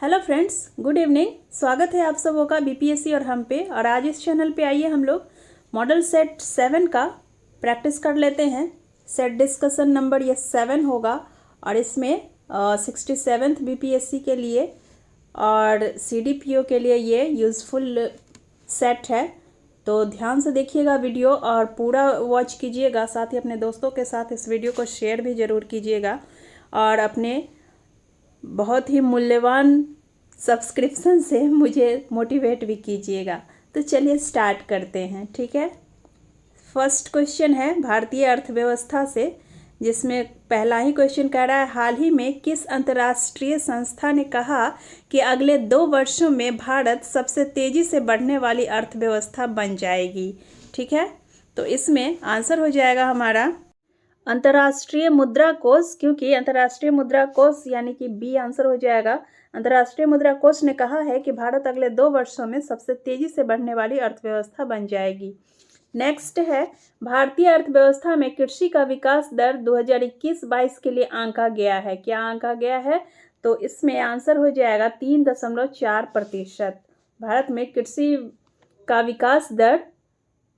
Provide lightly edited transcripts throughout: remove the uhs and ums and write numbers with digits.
Hello friends, good evening. स्वागत है आप सबों का बीपीएससी और हम पे। और आज इस चैनल पे आइए हम लोग मॉडल सेट 7 का प्रैक्टिस कर लेते हैं। सेट डिस्कशन नंबर ये 7 होगा और इसमें 67th बीपीएससी के लिए और सीडीपीओ के लिए ये यूज़फुल सेट है। तो ध्यान से देखिएगा वीडियो और पूरा वॉच कीजिएगा। साथ ही अपने दोस्तों के साथ इस वीडियो को शेयर भी ज़रूर कीजिएगा और अपने बहुत ही मूल्यवान सब्सक्रिप्शन से मुझे मोटिवेट भी कीजिएगा। तो चलिए स्टार्ट करते हैं, ठीक है। फर्स्ट क्वेश्चन है भारतीय अर्थव्यवस्था से, जिसमें पहला ही क्वेश्चन कह रहा है हाल ही में किस अंतर्राष्ट्रीय संस्था ने कहा कि अगले 2 वर्षों में भारत सबसे तेज़ी से बढ़ने वाली अर्थव्यवस्था बन जाएगी। ठीक है, तो इसमें आंसर हो जाएगा हमारा अंतर्राष्ट्रीय मुद्रा कोष, क्योंकि अंतर्राष्ट्रीय मुद्रा कोष यानी कि बी आंसर हो जाएगा। अंतर्राष्ट्रीय मुद्रा कोष ने कहा है कि भारत अगले 2 वर्षों में सबसे तेजी से बढ़ने वाली अर्थव्यवस्था बन जाएगी। नेक्स्ट है भारतीय अर्थव्यवस्था में कृषि का विकास दर 2021-22 के लिए आंका गया है। क्या आंका गया है? तो इसमें आंसर हो जाएगा 3.4%। भारत में कृषि का विकास दर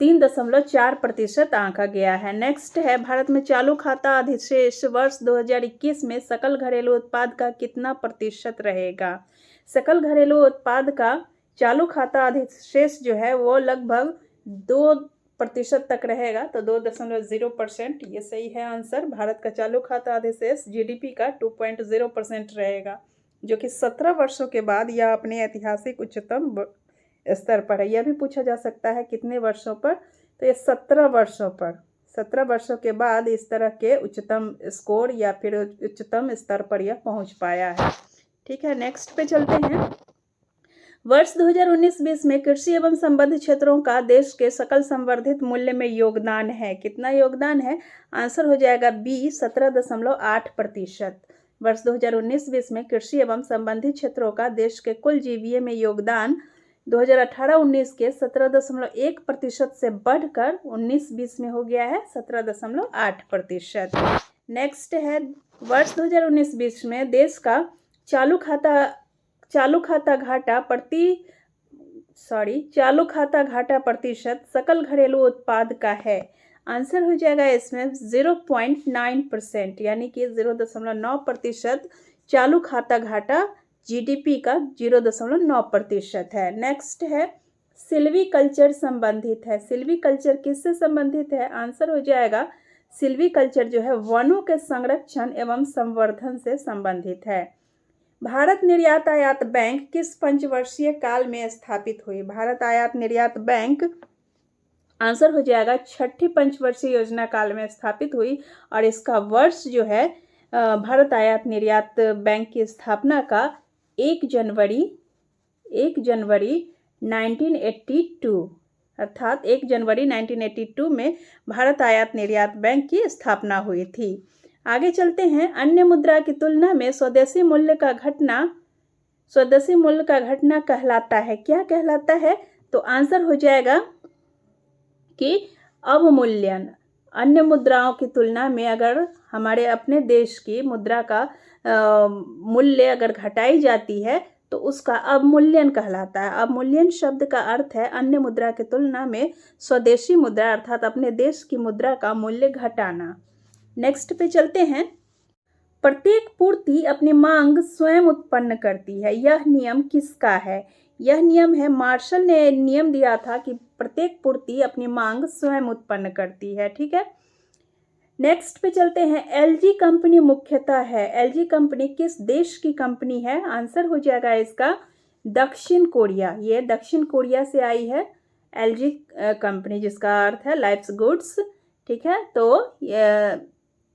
3.4% आंका गया है। नेक्स्ट है भारत में चालू खाता अधिशेष वर्ष 2021 में सकल घरेलू उत्पाद का कितना प्रतिशत रहेगा? सकल घरेलू उत्पाद का चालू खाता अधिशेष जो है वो लगभग 2% तक रहेगा, तो 2.0%। ये सही है आंसर। भारत का चालू खाता अधिशेष जीडीपी का 2.0% रहेगा, जो कि 17 वर्षों के बाद यह अपने ऐतिहासिक उच्चतम स्तर पर है। यह भी पूछा जा सकता है कितने वर्षों पर, तो ये 17 वर्षों पर, 17 वर्षों के बाद इस तरह के उच्चतम स्कोर या फिर उच्चतम स्तर पर यह पहुंच पाया है। ठीक है, नेक्स्ट पे चलते हैं। वर्ष 2019-20 में कृषि एवं संबद्ध क्षेत्रों का देश के सकल संवर्धित मूल्य में योगदान है। कितना योगदान है? आंसर हो जाएगा बी 17.8%। वर्ष 2019-20 में कृषि एवं संबंधित क्षेत्रों का देश के कुल जीवीए में योगदान 2018-19 के 17.1% से बढ़कर 19-20 में हो गया है 17.8%। नेक्स्ट है वर्ष 2019-20 में देश का चालू खाता घाटा प्रतिशत सकल घरेलू उत्पाद का है। आंसर हो जाएगा इसमें 0.9%, यानी कि 0.9% चालू खाता घाटा जीडीपी का 0.9% है। नेक्स्ट है सिल्वीकल्चर संबंधित है। सिल्वीकल्चर किससे संबंधित है? आंसर हो जाएगा सिल्वीकल्चर जो है वनों के संरक्षण एवं संवर्धन से संबंधित है। भारत निर्यात आयात बैंक किस पंचवर्षीय काल में स्थापित हुई? भारत आयात निर्यात बैंक आंसर हो जाएगा 6ठी पंचवर्षीय योजना काल में स्थापित हुई और इसका वर्ष जो है भारत आयात निर्यात बैंक की स्थापना का 1 जनवरी 1982, अर्थात 1 जनवरी 1982 में भारत आयात निर्यात बैंक की स्थापना हुई थी। आगे चलते हैं। अन्य मुद्रा की तुलना में स्वदेशी मूल्य का घटना कहलाता है। क्या कहलाता है? तो आंसर हो जाएगा कि अवमूल्यन। अन्य मुद्राओं की तुलना में अगर हमारे अपने देश की मुद्रा का मूल्य अगर घटाई जाती है तो उसका अवमूल्यन कहलाता है। अवमूल्यन शब्द का अर्थ है अन्य मुद्रा की तुलना में स्वदेशी मुद्रा अर्थात अपने देश की मुद्रा का मूल्य घटाना। नेक्स्ट पे चलते हैं। प्रत्येक पूर्ति अपनी मांग स्वयं उत्पन्न करती है। यह नियम किसका है? यह नियम है, मार्शल ने नियम दिया था कि प्रत्येक पूर्ति अपनी मांग स्वयं उत्पन्न करती है। ठीक है, नेक्स्ट पे चलते हैं। एलजी कंपनी मुख्यतः है। एलजी कंपनी किस देश की कंपनी है? आंसर हो जाएगा इसका दक्षिण कोरिया। ये दक्षिण कोरिया से आई है एलजी कंपनी, जिसका अर्थ है लाइफ्स गुड्स। ठीक है, तो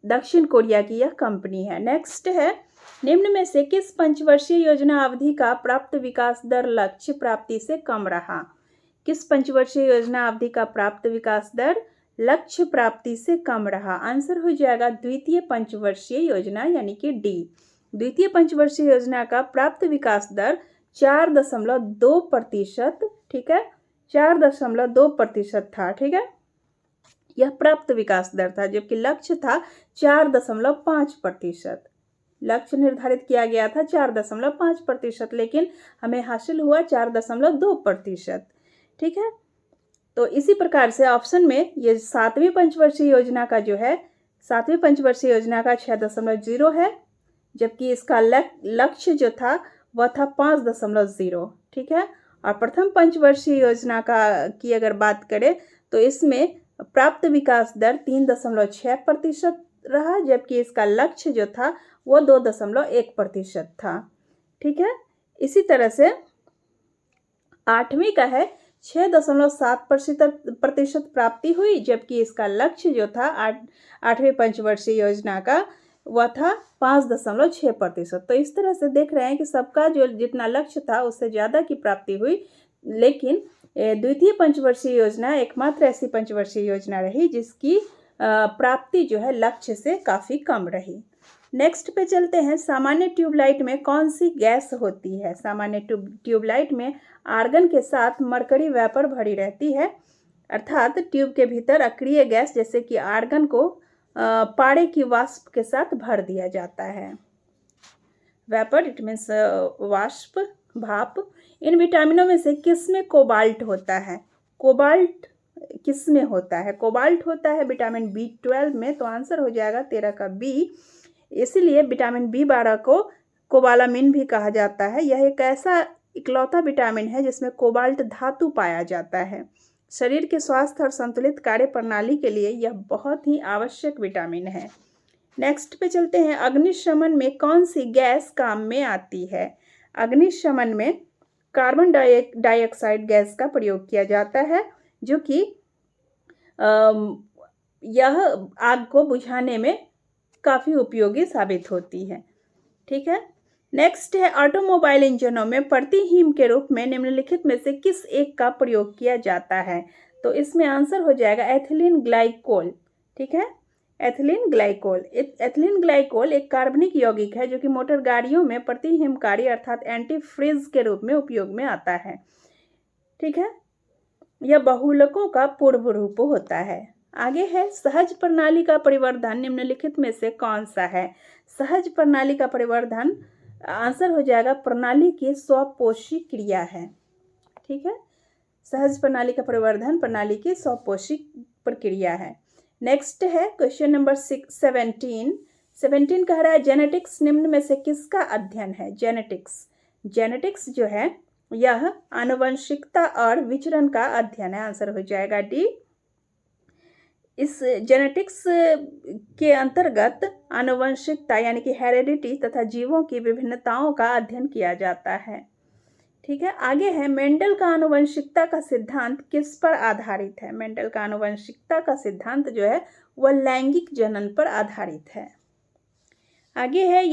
दक्षिण कोरिया की यह कंपनी है। नेक्स्ट है निम्न में से किस पंचवर्षीय योजना अवधि का प्राप्त विकास दर लक्ष्य प्राप्ति से कम रहा? किस पंचवर्षीय योजना अवधि का प्राप्त विकास दर लक्ष्य प्राप्ति से कम रहा? आंसर हो जाएगा द्वितीय पंचवर्षीय योजना यानी कि डी। द्वितीय पंचवर्षीय योजना का प्राप्त विकास दर 4.2%। ठीक है, 4.2% था। ठीक है, यह प्राप्त विकास दर था, जबकि लक्ष्य था 4.5%। लक्ष्य निर्धारित किया गया था 4.5%, लेकिन हमें हासिल हुआ 4.2%। ठीक है, तो इसी प्रकार से ऑप्शन में ये सातवीं पंचवर्षीय योजना का जो है, सातवीं पंचवर्षीय योजना का 6.0 है, जबकि इसका लक्ष्य जो था वह था 5.0। ठीक है, और प्रथम पंचवर्षीय योजना की अगर बात करें तो इसमें प्राप्त विकास दर 3.6% रहा, जबकि इसका लक्ष्य जो था वो 2.1% था। ठीक है, इसी तरह से आठवीं का है 6.7% प्राप्ति हुई, जबकि इसका लक्ष्य जो था आठवीं पंचवर्षीय योजना का वह था 5.6%। तो इस तरह से देख रहे हैं कि सबका जो जितना लक्ष्य था उससे ज़्यादा की प्राप्ति हुई, लेकिन द्वितीय पंचवर्षीय योजना एकमात्र ऐसी पंचवर्षीय योजना रही जिसकी प्राप्ति जो है लक्ष्य से काफ़ी कम रही। नेक्स्ट पे चलते हैं, सामान्य ट्यूबलाइट में कौन सी गैस होती है? सामान्य ट्यूबलाइट में आर्गन के साथ मरकरी वेपर भरी रहती है, अर्थात ट्यूब के भीतर अक्रिय गैस जैसे कि आर्गन को पारे की वाष्प के साथ भर दिया जाता है। वेपर इट मीन्स वाष्प, भाप। इन विटामिनों में से किस में कोबाल्ट होता है? कोबाल्ट किस में होता है? कोबाल्ट होता है विटामिन B12 में, तो आंसर हो जाएगा 13 का बी। इसीलिए विटामिन B12 को कोबालामिन भी कहा जाता है। यह एक ऐसा इकलौता विटामिन है जिसमें कोबाल्ट धातु पाया जाता है। शरीर के स्वास्थ्य और संतुलित कार्य प्रणाली के लिए यह बहुत ही आवश्यक विटामिन है। नेक्स्ट पे चलते हैं, अग्निशमन में कौन सी गैस काम में आती है? अग्निशमन में कार्बन डाइऑक्साइड गैस का प्रयोग किया जाता है, जो कि यह आग को बुझाने में काफ़ी उपयोगी साबित होती है। ठीक है, नेक्स्ट है, ऑटोमोबाइल इंजनों में प्रतिहीम के रूप में निम्नलिखित में से किस एक का प्रयोग किया जाता है? तो इसमें आंसर हो जाएगा एथिलीन ग्लाइकोल। ठीक है, एथिलीन ग्लाइकोल। एथिलीन ग्लाइकोल एक कार्बनिक यौगिक है जो कि मोटर गाड़ियों में प्रतिहीमकारी अर्थात एंटी फ्रीज के रूप में उपयोग में आता है। ठीक है, यह बहुलकों का पूर्व रूप होता है। आगे है, सहज प्रणाली का परिवर्धन निम्नलिखित में से कौन सा है? सहज प्रणाली का परिवर्धन आंसर हो जाएगा प्रणाली की स्वपोषी क्रिया है। ठीक है, सहज प्रणाली का परिवर्धन प्रणाली की स्वपोषी प्रक्रिया है। नेक्स्ट है क्वेश्चन नंबर 17 कह रहा है, जेनेटिक्स निम्न में से किसका अध्ययन है? जेनेटिक्स जो है यह आनुवंशिकता और विचरण का अध्ययन है। आंसर हो जाएगा डी। इस जेनेटिक्स के अंतर्गत आनुवंशिकता यानी कि हेरेडिटी तथा जीवों की विभिन्नताओं का अध्ययन किया जाता है। ठीक है, आगे है, मेंडल का आनुवंशिकता का सिद्धांत किस पर आधारित है? मेंडल का आनुवंशिकता का सिद्धांत जो है वह लैंगिक जनन पर आधारित है। आगे है,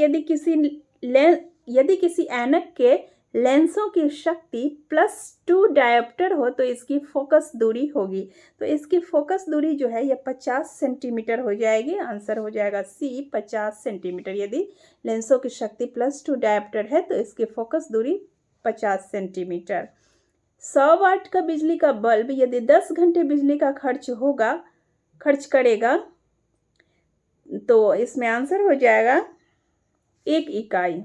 यदि किसी ऐनक के लेंसों की शक्ति +2 डायोप्टर हो तो इसकी फोकस दूरी होगी। तो इसकी फोकस दूरी जो है यह 50 सेंटीमीटर हो जाएगी। आंसर हो जाएगा सी, 50 सेंटीमीटर। यदि लेंसों की शक्ति +2 डायोप्टर है तो इसकी फोकस दूरी 50 सेंटीमीटर। 100 वाट का बिजली का बल्ब यदि 10 घंटे बिजली का खर्च करेगा तो इसमें आंसर हो जाएगा 1 इकाई।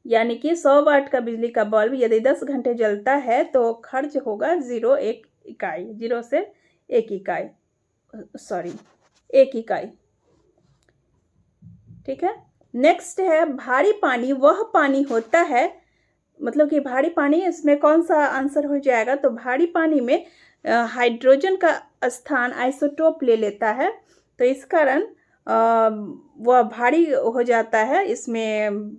यानी कि 100 वाट का बिजली का बल्ब यदि 10 घंटे जलता है तो खर्च होगा 0 से 1 इकाई। ठीक है, नेक्स्ट है, भारी पानी वह पानी होता है, मतलब कि भारी पानी, इसमें कौन सा आंसर हो जाएगा? तो भारी पानी में हाइड्रोजन का स्थान आइसोटोप ले लेता है, तो इस कारण वह भारी हो जाता है, इसमें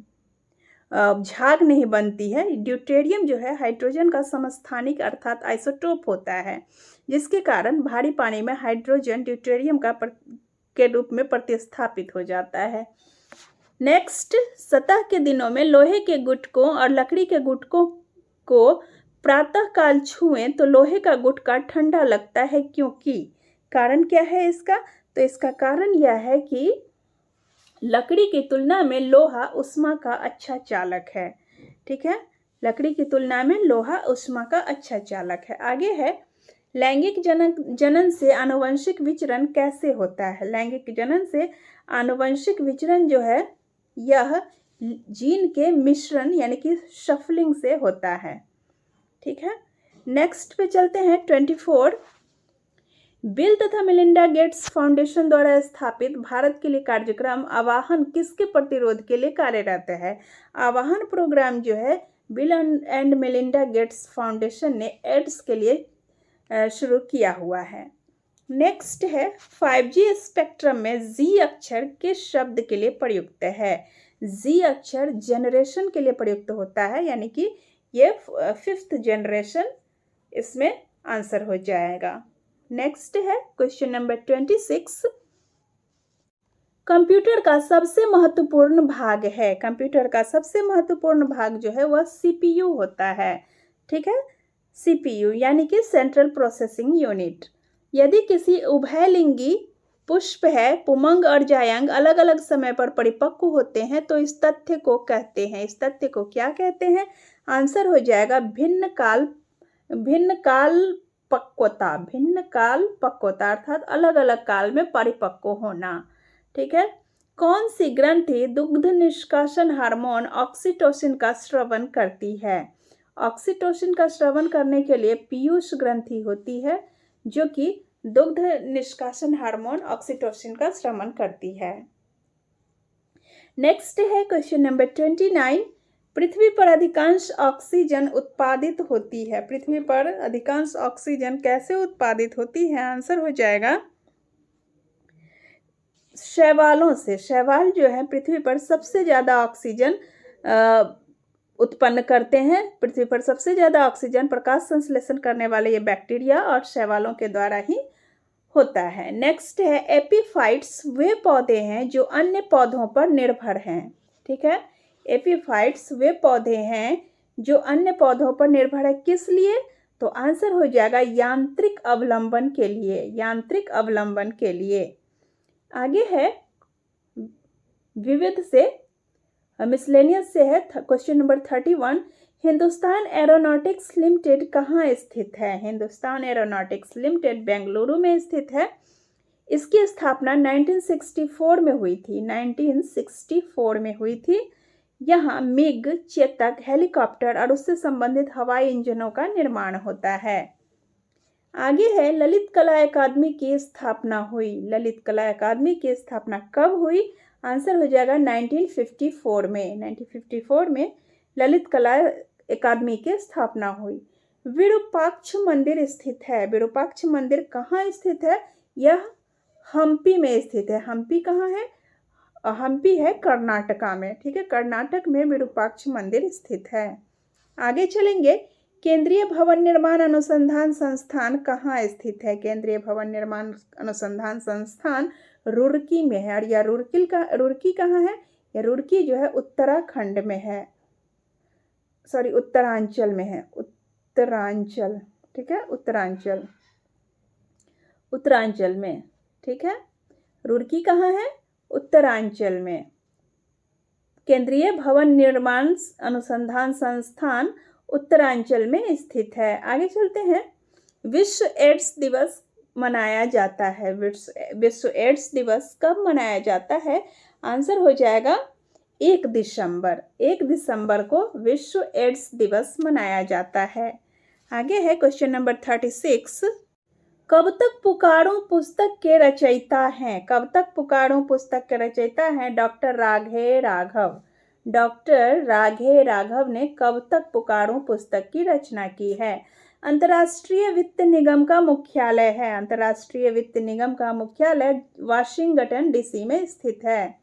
झाग नहीं बनती है। ड्यूटेरियम जो है हाइड्रोजन का समस्थानिक अर्थात आइसोटोप होता है, जिसके कारण भारी पानी में हाइड्रोजन ड्यूटेरियम के रूप में प्रतिस्थापित हो जाता है। नेक्स्ट, सतह के दिनों में लोहे के गुटकों और लकड़ी के गुटकों को प्रातःकाल छुएं तो लोहे का गुटका ठंडा लगता है, क्योंकि कारण क्या है इसका? तो इसका कारण यह है कि लकड़ी की तुलना में लोहा ऊष्मा का अच्छा चालक है। ठीक है, लकड़ी की तुलना में लोहा ऊष्मा का अच्छा चालक है। आगे है, लैंगिक जनन से आनुवंशिक विचरण कैसे होता है? लैंगिक जनन से आनुवंशिक विचरण जो है यह जीन के मिश्रण यानी कि शफलिंग से होता है। ठीक है, नेक्स्ट पे चलते हैं 24। बिल तथा मेलिंडा गेट्स फाउंडेशन द्वारा स्थापित भारत के लिए कार्यक्रम आवाहन किसके प्रतिरोध के लिए कार्यरत है? आवाहन प्रोग्राम जो है bill and Melinda Gates foundation ने एड्स के लिए शुरू किया हुआ है। नेक्स्ट है 5G स्पेक्ट्रम में जी अक्षर किस शब्द के लिए प्रयुक्त है? जी अक्षर जनरेशन के लिए प्रयुक्त होता है, यानी कि ये 5th जनरेशन इसमें आंसर हो जाएगा। नेक्स्ट है क्वेश्चन नंबर 26। कंप्यूटर का सबसे महत्वपूर्ण भाग है। कंप्यूटर का सबसे महत्वपूर्ण भाग जो है वह CPU होता है। ठीक है, CPU यानी कि सेंट्रल प्रोसेसिंग यूनिट। यदि किसी उभयलिंगी पुष्प है, पुमंग और जायंग अलग अलग समय पर परिपक्व होते हैं तो इस तथ्य को कहते हैं, इस तथ्य को क्या कहते हैं? आंसर हो जाएगा भिन्न काल पक्वता अर्थात अलग अलग काल में परिपक्व होना। ठीक है, कौन सी ग्रंथि दुग्ध निष्कासन हार्मोन ऑक्सीटोसिन का स्रवण करती है? ऑक्सीटोसिन का स्रवण करने के लिए पीयूष ग्रंथि होती है जो कि दुग्ध निष्कासन हार्मोन ऑक्सीटोसिन का स्रवण करती है। नेक्स्ट है क्वेश्चन नंबर 29। पृथ्वी पर अधिकांश ऑक्सीजन उत्पादित होती है। पृथ्वी पर अधिकांश ऑक्सीजन कैसे उत्पादित होती है? आंसर हो जाएगा शैवालों से। शैवाल जो है पृथ्वी पर सबसे ज़्यादा ऑक्सीजन उत्पन्न करते हैं। पृथ्वी पर सबसे ज़्यादा ऑक्सीजन प्रकाश संश्लेषण करने वाले ये बैक्टीरिया और शैवालों के द्वारा ही होता है। नेक्स्ट है एपीफाइट्स वे पौधे हैं जो अन्य पौधों पर निर्भर हैं। ठीक है, एपीफाइट्स वे पौधे हैं जो अन्य पौधों पर निर्भर है। किस लिए? तो आंसर हो जाएगा यांत्रिक अवलंबन के लिए, यांत्रिक अवलंबन के लिए। आगे है विविध से मिसलेनियस से है question number 31। Hindustan aeronautics limited कहाँ स्थित है? हिंदुस्तान एरोनॉटिक्स लिमिटेड बेंगलुरु में स्थित है। इसकी स्थापना 1964 में हुई थी, 1964 में हुई थी। यहाँ मिग, चेतक हेलीकॉप्टर और उससे संबंधित हवाई इंजनों का निर्माण होता है। आगे है ललित कला अकादमी की स्थापना हुई। ललित कला अकादमी की स्थापना कब हुई? आंसर हो जाएगा 1954 में। 1954 में ललित कला अकादमी की स्थापना हुई। विरूपाक्ष मंदिर स्थित है। विरूपाक्ष मंदिर कहाँ स्थित है? यह हम्पी में स्थित है। हम्पी कहाँ है? हम्पी है कर्नाटका में। ठीक है, कर्नाटक में विरूपाक्ष मंदिर स्थित है। आगे चलेंगे, केंद्रीय भवन निर्माण अनुसंधान संस्थान कहाँ स्थित है? केंद्रीय भवन निर्माण अनुसंधान संस्थान रुड़की में है। और यह रुड़की कहाँ है? यह रुड़की जो है उत्तराखंड में है, सॉरी उत्तरांचल में है, उत्तरांचल। ठीक है, उत्तरांचल में। ठीक है, रुड़की कहाँ है? उत्तरांचल में। केंद्रीय भवन निर्माण अनुसंधान संस्थान उत्तरांचल में स्थित है। आगे चलते हैं, विश्व एड्स दिवस मनाया जाता है। विश्व एड्स दिवस कब मनाया जाता है? आंसर हो जाएगा 1 दिसंबर। 1 दिसंबर को विश्व एड्स दिवस मनाया जाता है। आगे है क्वेश्चन नंबर 36। कब तक पुकारूं पुस्तक के रचयिता हैं? कब तक पुकारूं पुस्तक के रचयिता हैं डॉक्टर राघे राघव। डॉक्टर राघे राघव ने कब तक पुकारूं पुस्तक की रचना की है? अंतर्राष्ट्रीय वित्त निगम का मुख्यालय है। अंतर्राष्ट्रीय वित्त निगम का मुख्यालय वाशिंगटन डीसी में स्थित है।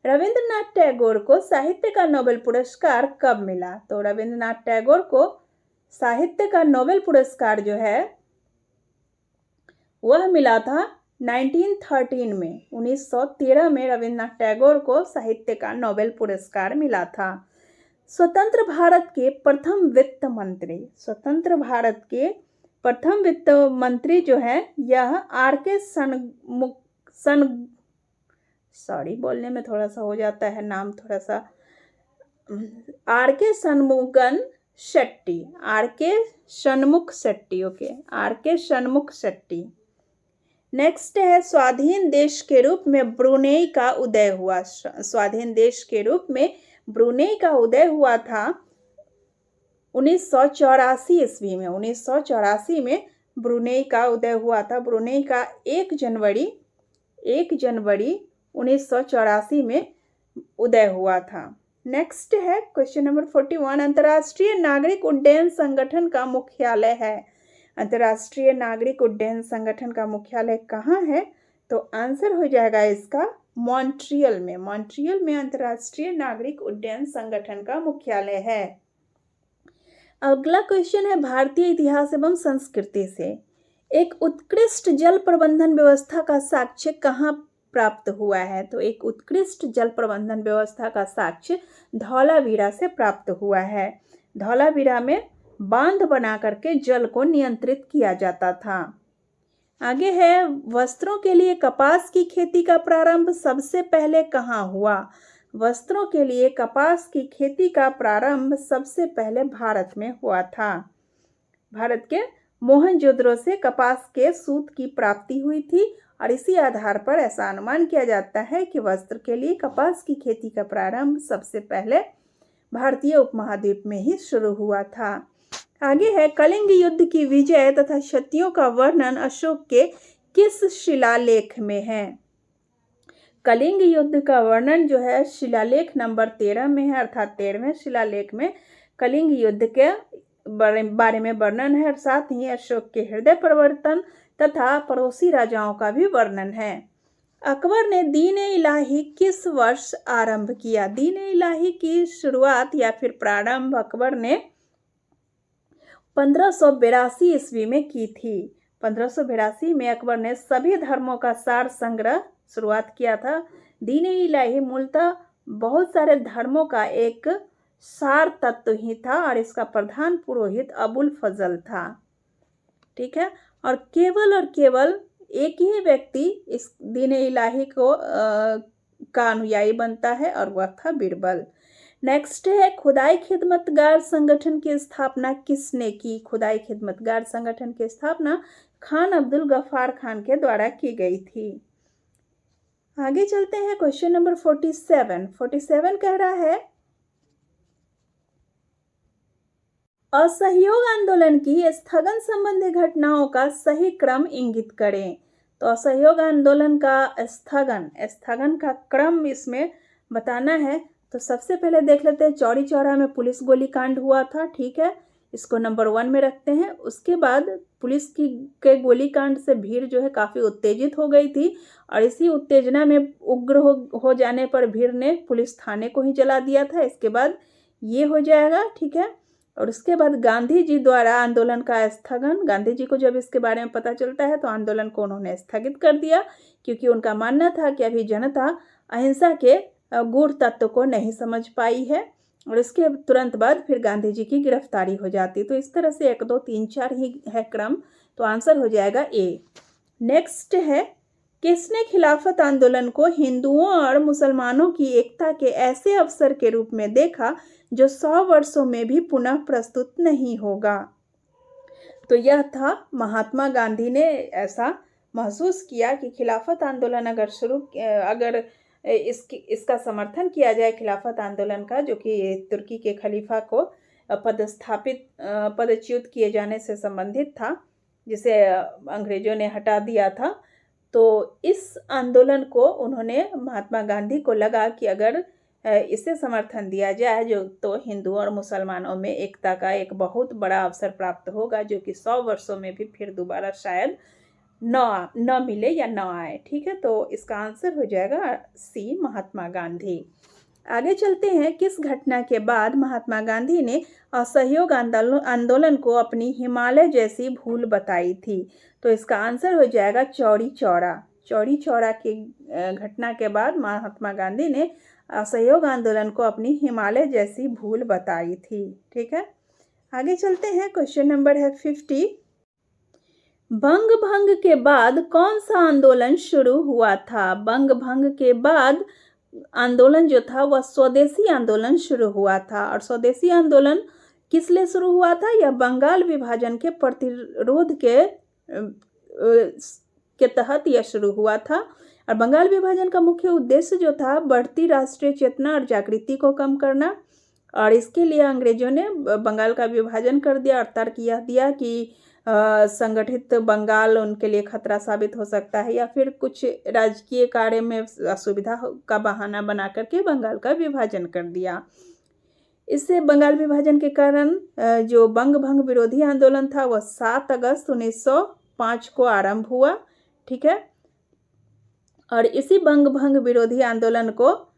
रविंद्रनाथ टैगोर को साहित्य का नोबेल पुरस्कार कब मिला? तो रविंद्रनाथ टैगोर को साहित्य का नोबेल पुरस्कार जो है वह मिला था 1913 में। 1913 में रविंद्रनाथ टैगोर को साहित्य का नोबेल पुरस्कार मिला था। स्वतंत्र भारत के प्रथम वित्त मंत्री, स्वतंत्र भारत के प्रथम वित्त मंत्री जो है यह आर.के. सॉरी बोलने में थोड़ा सा हो जाता है नाम, थोड़ा सा R K. Shanmugam Shetty. R K. Shanmukh Shetty. Okay, R K. Shanmukh Shetty. Next है स्वाधीन देश के रूप में ब्रुनेई का उदय हुआ। स्वाधीन देश के रूप में ब्रुनेई का उदय हुआ था 1984 ईस्वी में। 1984 में ब्रुनेई का उदय हुआ था। ब्रुनेई का 1 जनवरी 1984 में उदय हुआ था। नेक्स्ट है क्वेश्चन नंबर 41, अंतर्राष्ट्रीय नागरिक उड्डयन संगठन का मुख्यालय है। अंतर्राष्ट्रीय नागरिक उड्डयन संगठन का मुख्यालय कहाँ है? तो आंसर हो जाएगा इसका मॉन्ट्रियल में। मॉन्ट्रियल में अंतर्राष्ट्रीय नागरिक उड्डयन संगठन का मुख्यालय है। अगला क्वेश्चन है भारतीय इतिहास एवं संस्कृति से एक उत्कृष्ट जल प्रबंधन व्यवस्था का साक्ष्य कहाँ प्राप्त हुआ है? तो एक उत्कृष्ट जल प्रबंधन व्यवस्था का साक्ष्य धौलावीरा से प्राप्त हुआ है। धौलावीरा में बांध बना करके जल को नियंत्रित किया जाता था। आगे है वस्त्रों के लिए कपास की खेती का प्रारंभ सबसे पहले कहाँ हुआ? वस्त्रों के लिए कपास की खेती का प्रारंभ सबसे पहले भारत में हुआ था। भारत के मोहनजोदड़ो से कपास के सूत की प्राप्ति हुई थी और इसी आधार पर ऐसा अनुमान किया जाता है कि वस्त्र के लिए कपास की खेती का प्रारंभ सबसे पहले भारतीय उपमहाद्वीप में ही शुरू हुआ था। आगे है कलिंग युद्ध की विजय तथा क्षतियों का वर्णन अशोक के किस शिलालेख में है? कलिंग युद्ध का वर्णन जो है शिलालेख नंबर 13 में है, अर्थात 13वें शिलालेख में कलिंग युद्ध के बारे में वर्णन है और साथ ही अशोक के हृदय परिवर्तन तथा पड़ोसी राजाओं का भी वर्णन है। अकबर ने दीन-ए-इलाही किस वर्ष आरंभ किया? दीन-ए-इलाही की शुरुआत या फिर प्रारंभ अकबर ने 1582 ईस्वी में की थी। 1582 में अकबर ने सभी धर्मों का सार संग्रह शुरुआत किया था। दीन-ए-इलाही मूलतः बहुत सारे धर्मों का एक सार तत्व ही था और इसका प्रधान पुरोहित अबुल फजल था। ठीक है, और केवल एक ही व्यक्ति इस दीन-ए-इलाही को का अनुयायी बनता है और वह था बीरबल। नेक्स्ट है खुदाई खिदमतगार संगठन की स्थापना किसने की? खुदाई खिदमतगार संगठन की स्थापना खान अब्दुल गफ्फार खान के द्वारा की गई थी। आगे चलते हैं क्वेश्चन नंबर 47। 47 कह रहा है असहयोग आंदोलन की स्थगन संबंधी घटनाओं का सही क्रम इंगित करें। तो असहयोग आंदोलन का स्थगन का क्रम इसमें बताना है। तो सबसे पहले देख लेते हैं चौरी चौरा में पुलिस गोलीकांड हुआ था। ठीक है, इसको नंबर 1 में रखते हैं। उसके बाद पुलिस के गोलीकांड से भीड़ जो है काफ़ी उत्तेजित हो गई थी और इसी उत्तेजना में उग्र हो जाने पर भीड़ ने पुलिस थाने को ही जला दिया था। इसके बाद ये हो जाएगा। ठीक है, और उसके बाद गांधी जी द्वारा आंदोलन का स्थगन। गांधी जी को जब इसके बारे में पता चलता है तो आंदोलन को उन्होंने स्थगित कर दिया, क्योंकि उनका मानना था कि अभी जनता अहिंसा के गूढ़ तत्व को नहीं समझ पाई है। और इसके तुरंत बाद फिर गांधी जी की गिरफ्तारी हो जाती। तो इस तरह से 1 2 3 4 ही है क्रम, तो आंसर हो जाएगा ए। नेक्स्ट है किसने खिलाफत आंदोलन को हिंदुओं और मुसलमानों की एकता के ऐसे अवसर के रूप में देखा जो 100 वर्षों में भी पुनः प्रस्तुत नहीं होगा? तो यह था महात्मा गांधी ने ऐसा महसूस किया कि खिलाफत आंदोलन अगर इसका समर्थन किया जाए, खिलाफत आंदोलन का, जो कि तुर्की के खलीफा को पदच्युत किए जाने से संबंधित था, जिसे अंग्रेजों ने हटा दिया था। तो इस आंदोलन को उन्होंने, महात्मा गांधी को लगा कि अगर इसे समर्थन दिया जाए तो हिंदुओं और मुसलमानों में एकता का एक बहुत बड़ा अवसर प्राप्त होगा, जो कि 100 वर्षों में भी फिर दोबारा शायद न मिले या न आए। ठीक है, तो इसका आंसर हो जाएगा सी, महात्मा गांधी। आगे चलते हैं, किस घटना के बाद महात्मा गांधी ने असहयोग आंदोलन को अपनी हिमालय जैसी भूल बताई थी? तो इसका आंसर हो जाएगा चौरी चौरा। चौरी चौरा की घटना के बाद महात्मा गांधी ने असहयोग आंदोलन को अपनी हिमालय जैसी भूल बताई थी। ठीक है, आगे चलते हैं, क्वेश्चन नंबर है 50। बंग भंग के बाद कौन सा आंदोलन शुरू हुआ था? बंग भंग के बाद आंदोलन जो था वह स्वदेशी आंदोलन शुरू हुआ था। और स्वदेशी आंदोलन किस लिए शुरू हुआ था? यह बंगाल विभाजन के प्रतिरोध के के तहत यह शुरू हुआ था। और बंगाल विभाजन का मुख्य उद्देश्य जो था बढ़ती राष्ट्रीय चेतना और जागृति को कम करना, और इसके लिए अंग्रेजों ने बंगाल का विभाजन कर दिया और तर्क यह दिया कि संगठित बंगाल उनके लिए खतरा साबित हो सकता है, या फिर कुछ राजकीय कार्य में असुविधा का बहाना बना करके बंगाल का विभाजन कर दिया। इससे बंगाल विभाजन के कारण जो बंग भंग विरोधी आंदोलन था वह 7 अगस्त 1905 को आरंभ हुआ। ठीक है, और इसी बंग भंग विरोधी आंदोलन को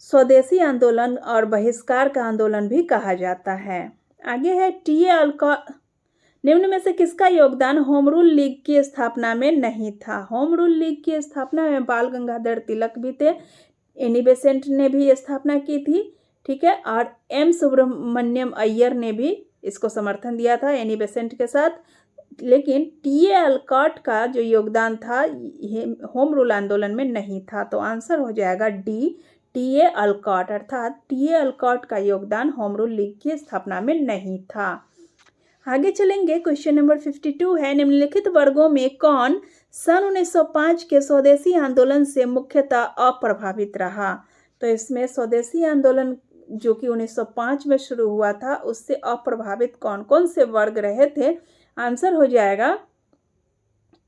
स्वदेशी आंदोलन और बहिष्कार का आंदोलन भी कहा जाता है। आगे है टी.ए. अल्कॉट। निम्न में से किसका योगदान होम रूल लीग की स्थापना में नहीं था? होम रूल लीग की स्थापना में बाल गंगाधर तिलक भी थे, एनी बेसेंट ने भी स्थापना की थी। ठीक है, और एम सुब्रमण्यम अय्यर ने भी इसको समर्थन दिया था एनी बेसेंट के साथ। लेकिन टी.ए. अल्कॉट का जो योगदान था होम रूल आंदोलन में नहीं था। तो आंसर हो जाएगा डी, टी.ए. अल्कॉट, अर्थात टी.ए. अल्कॉट का योगदान होम रूल लीग की स्थापना में नहीं था। आगे चलेंगे, क्वेश्चन नंबर 52 है, निम्नलिखित वर्गों में कौन सन 1905 के स्वदेशी आंदोलन से मुख्यतः अप्रभावित रहा? तो इसमें स्वदेशी आंदोलन जो कि 1905 में शुरू हुआ था उससे अप्रभावित कौन कौन से वर्ग रहे थे? आंसर हो जाएगा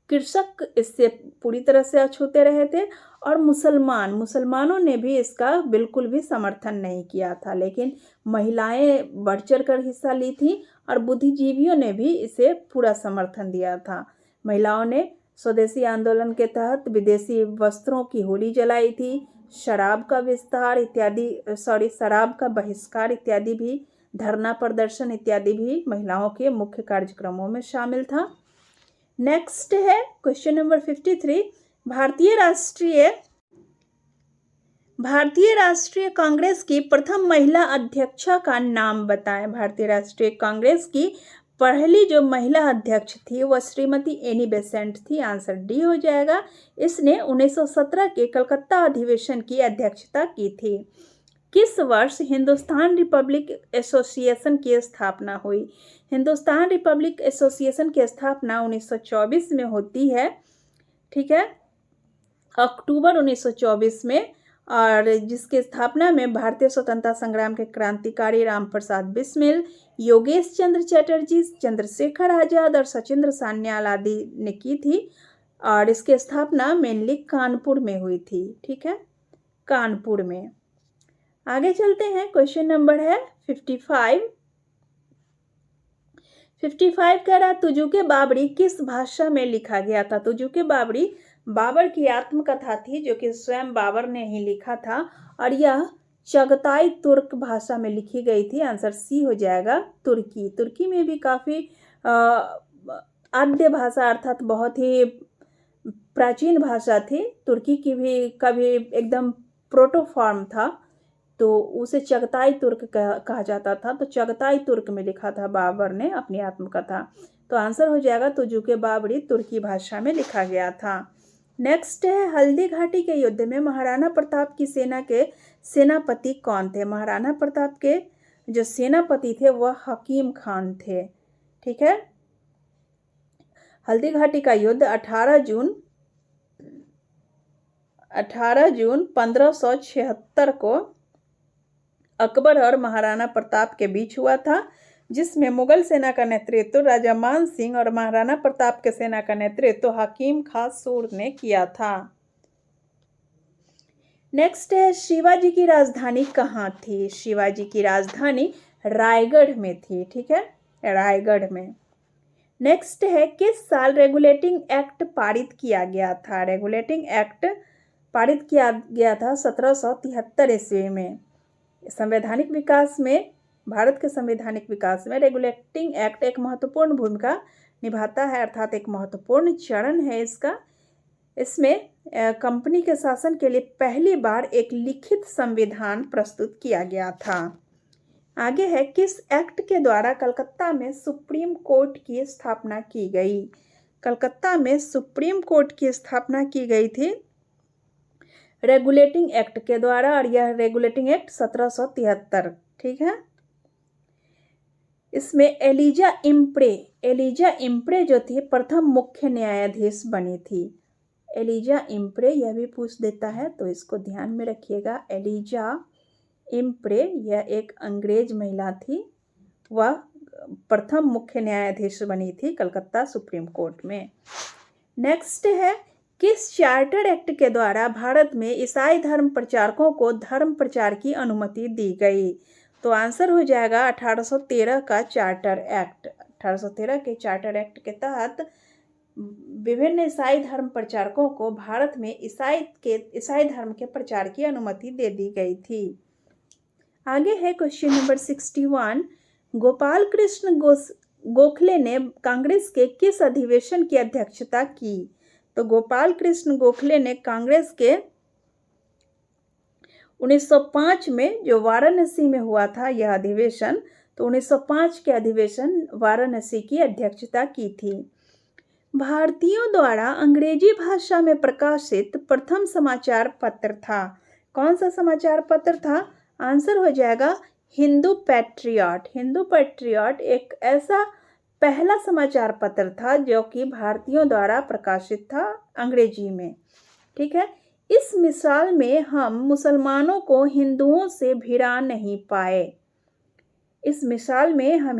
कृषक इससे पूरी तरह से अछूते रहे थे, और मुसलमानों ने भी इसका बिल्कुल भी समर्थन नहीं किया था। लेकिन महिलाएं बढ़ चढ़ कर हिस्सा ली थी और बुद्धिजीवियों ने भी इसे पूरा समर्थन दिया था। महिलाओं ने स्वदेशी आंदोलन के तहत विदेशी वस्त्रों की होली जलाई थी, शराब का बहिष्कार इत्यादि भी, धरना प्रदर्शन इत्यादि भी महिलाओं के मुख्य कार्यक्रमों में शामिल था। नेक्स्ट है क्वेश्चन नंबर 53, भारतीय राष्ट्रीय कांग्रेस की प्रथम महिला अध्यक्षा का नाम बताएं। भारतीय राष्ट्रीय कांग्रेस की पहली जो महिला अध्यक्ष थी वह श्रीमती एनी बेसेंट थी। आंसर डी हो जाएगा। इसने 1917 के कलकत्ता अधिवेशन की अध्यक्षता की थी। किस वर्ष हिंदुस्तान रिपब्लिक एसोसिएशन की स्थापना हुई? हिंदुस्तान रिपब्लिक एसोसिएशन की स्थापना 1924 में होती है। ठीक है, अक्टूबर 1924 में, और जिसकी स्थापना में भारतीय स्वतंत्रता संग्राम के क्रांतिकारी रामप्रसाद बिस्मिल, योगेश चंद्र चटर्जी, चंद्रशेखर आजाद और सचिंद्र सान्याल आदि ने की थी। और इसकी स्थापना मेनली कानपुर में हुई थी। ठीक है, कानपुर में। आगे चलते हैं, क्वेश्चन नंबर है 55 कह रहा तुजुके बाबरी किस भाषा में लिखा गया था? तुजुके बाबरी बाबर की आत्मकथा थी जो कि स्वयं बाबर ने ही लिखा था, और यह चगताई तुर्क भाषा में लिखी गई थी। आंसर सी हो जाएगा, तुर्की। तुर्की में भी काफ़ी आद्य भाषा अर्थात बहुत ही प्राचीन भाषा थी। तुर्की की भी कभी एकदम प्रोटो फॉर्म था, तो उसे चगताई तुर्क कहा जाता था। तो चगताई तुर्क में लिखा था बाबर ने अपनी आत्मकथा। तो आंसर हो जाएगा तुजुके बाबरी तुर्की भाषा में लिखा गया था। नेक्स्ट है, हल्दी घाटी के युद्ध में महाराणा प्रताप की सेना के सेनापति कौन थे? महाराणा प्रताप के जो सेनापति थे वह हकीम खान थे। ठीक है, हल्दी घाटी का युद्ध 18 जून 1576 को अकबर और महाराणा प्रताप के बीच हुआ था, जिसमें मुगल सेना का नेतृत्व राजा मान सिंह और महाराणा प्रताप के सेना का नेतृत्व हकीम खां सूर ने किया था। नेक्स्ट है, शिवाजी की राजधानी कहाँ थी? शिवाजी की राजधानी रायगढ़ में थी। ठीक है, रायगढ़ में। नेक्स्ट है, किस साल रेगुलेटिंग एक्ट पारित किया गया था? रेगुलेटिंग एक्ट पारित किया गया था 1773 ईस्वी में। संवैधानिक विकास में, भारत के संवैधानिक विकास में रेगुलेटिंग एक्ट एक महत्वपूर्ण भूमिका निभाता है, अर्थात एक महत्वपूर्ण चरण है इसका। इसमें कंपनी के शासन के लिए पहली बार एक लिखित संविधान प्रस्तुत किया गया था। आगे है, किस एक्ट के द्वारा कलकत्ता में सुप्रीम कोर्ट की स्थापना की गई? कलकत्ता में सुप्रीम कोर्ट की स्थापना की गई थी रेगुलेटिंग एक्ट के द्वारा, और यह रेगुलेटिंग एक्ट 1773। ठीक है, इसमें एलिजा इम्प्रे जो थी प्रथम मुख्य न्यायाधीश बनी थी। एलिजा इम्प्रे, यह भी पूछ देता है तो इसको ध्यान में रखिएगा। एलिजा इम्प्रे यह एक अंग्रेज महिला थी, वह प्रथम मुख्य न्यायाधीश बनी थी कलकत्ता सुप्रीम कोर्ट में। नेक्स्ट है, किस चार्टर एक्ट के द्वारा भारत में ईसाई धर्म प्रचारकों को धर्म प्रचार की अनुमति दी गई? तो आंसर हो जाएगा 1813 का चार्टर एक्ट। 1813 के चार्टर एक्ट के तहत विभिन्न ईसाई धर्म प्रचारकों को भारत में ईसाई धर्म के प्रचार की अनुमति दे दी गई थी। आगे है क्वेश्चन नंबर 61। गोपाल कृष्ण गोखले ने कांग्रेस के किस अधिवेशन की अध्यक्षता की? तो गोपाल कृष्ण गोखले ने कांग्रेस के 1905 में जो वाराणसी में हुआ था यह अधिवेशन, तो 1905 के अधिवेशन वाराणसी की अध्यक्षता की थी। भारतीयों द्वारा अंग्रेजी भाषा में प्रकाशित प्रथम समाचार पत्र था। कौन सा समाचार पत्र था? आंसर हो जाएगा हिंदू पैट्रियट। हिंदू पैट्रियट एक ऐसा पहला समाचार पत्र था जो कि भारतीयों द्वारा प्रकाशित था अंग्रेजी में। ठीक है, इस मिसाल में हम मुसलमानों को हिंदुओं से भिड़ा नहीं पाए। इस मिसाल में हम